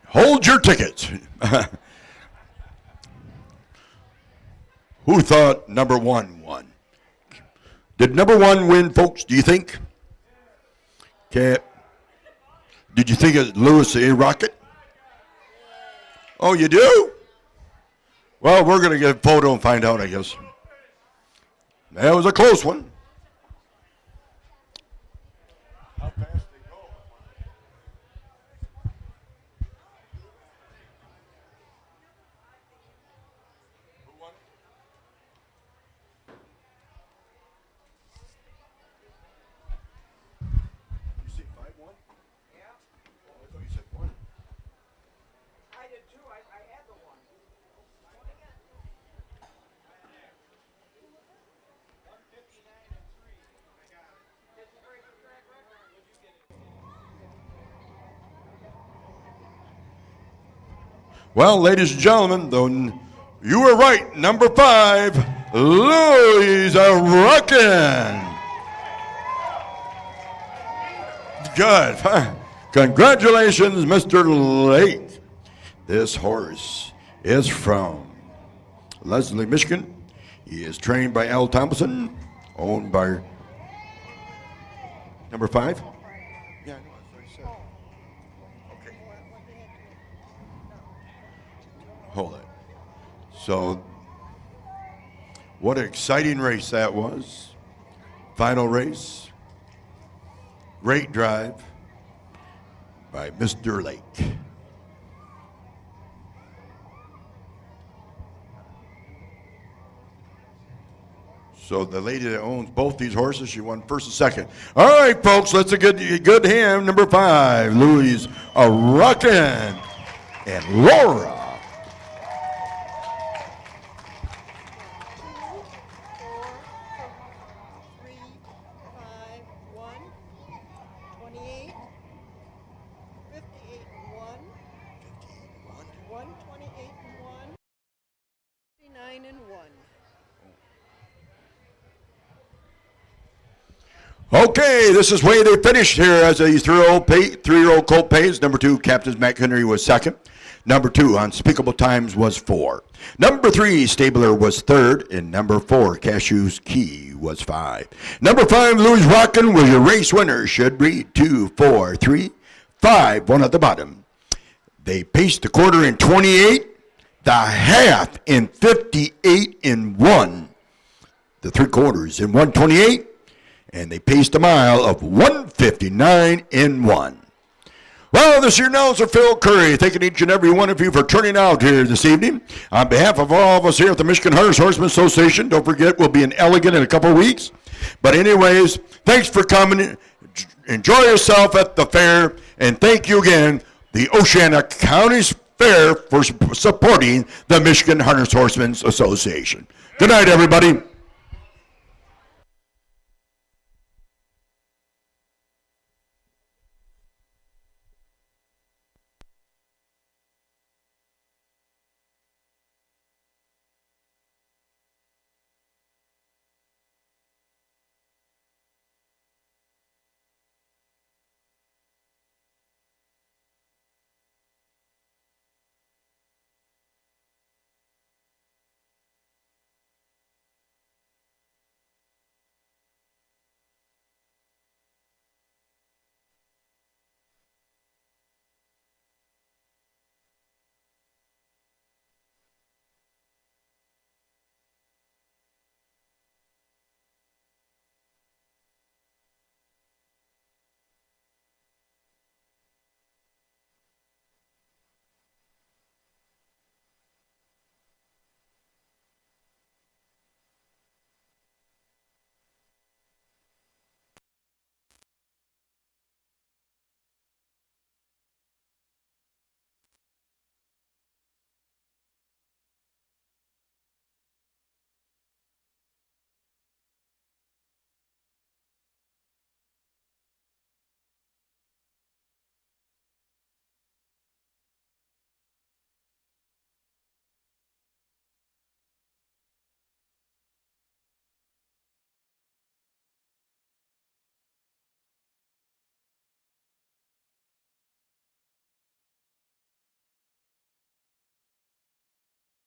Hold your tickets. Who thought number 1 won? Did number 1 win, folks, do you think? Okay. Did you think it was Louis A. Rocket? Oh, you do? Well, we're going to get a photo and find out, I guess. That was a close one. Well, ladies and gentlemen, though you were right. Number 5, Louis Rockin'. Good. Congratulations, Mr. Lake. This horse is from Leslie, Michigan. He is trained by Al Thompson, owned by number 5. Yeah, I know. That's what I said. Okay. Hold it. So, what an exciting race that was. Final race. Great drive by Mr. Lake. So the lady that owns both these horses, she won first and second. All right, folks, let's a good hand. Number 5, Louise Ruckin and Laura. 28, 58 and 1, 128 and 1, 59 and 1. Okay, this is where they finished here as a 3-year-old colt pays. Number 2, Captain Matt Henry was second. Number 2, Unspeakable Times was 4. Number 3, Stabler was 3rd. And number 4, Cashew's Key was 5. Number 5, Louis Rockin' was your race winner. Should read 2, 4, 3, 5, 1 at the bottom. They paced the quarter in 28, the half in 58 and 1. The 3 quarters in 128. And they paced a mile of 159 in 1. Well, this is your announcer, Phil Curry, thanking each and every one of you for turning out here this evening. On behalf of all of us here at the Michigan Hunters Horsemen Association, don't forget we'll be in Elegant in a couple of weeks. But anyways, thanks for coming. Enjoy yourself at the fair. And thank you again, the Oceana County Fair, for supporting the Michigan Hunters Horsemen Association. Good night, everybody.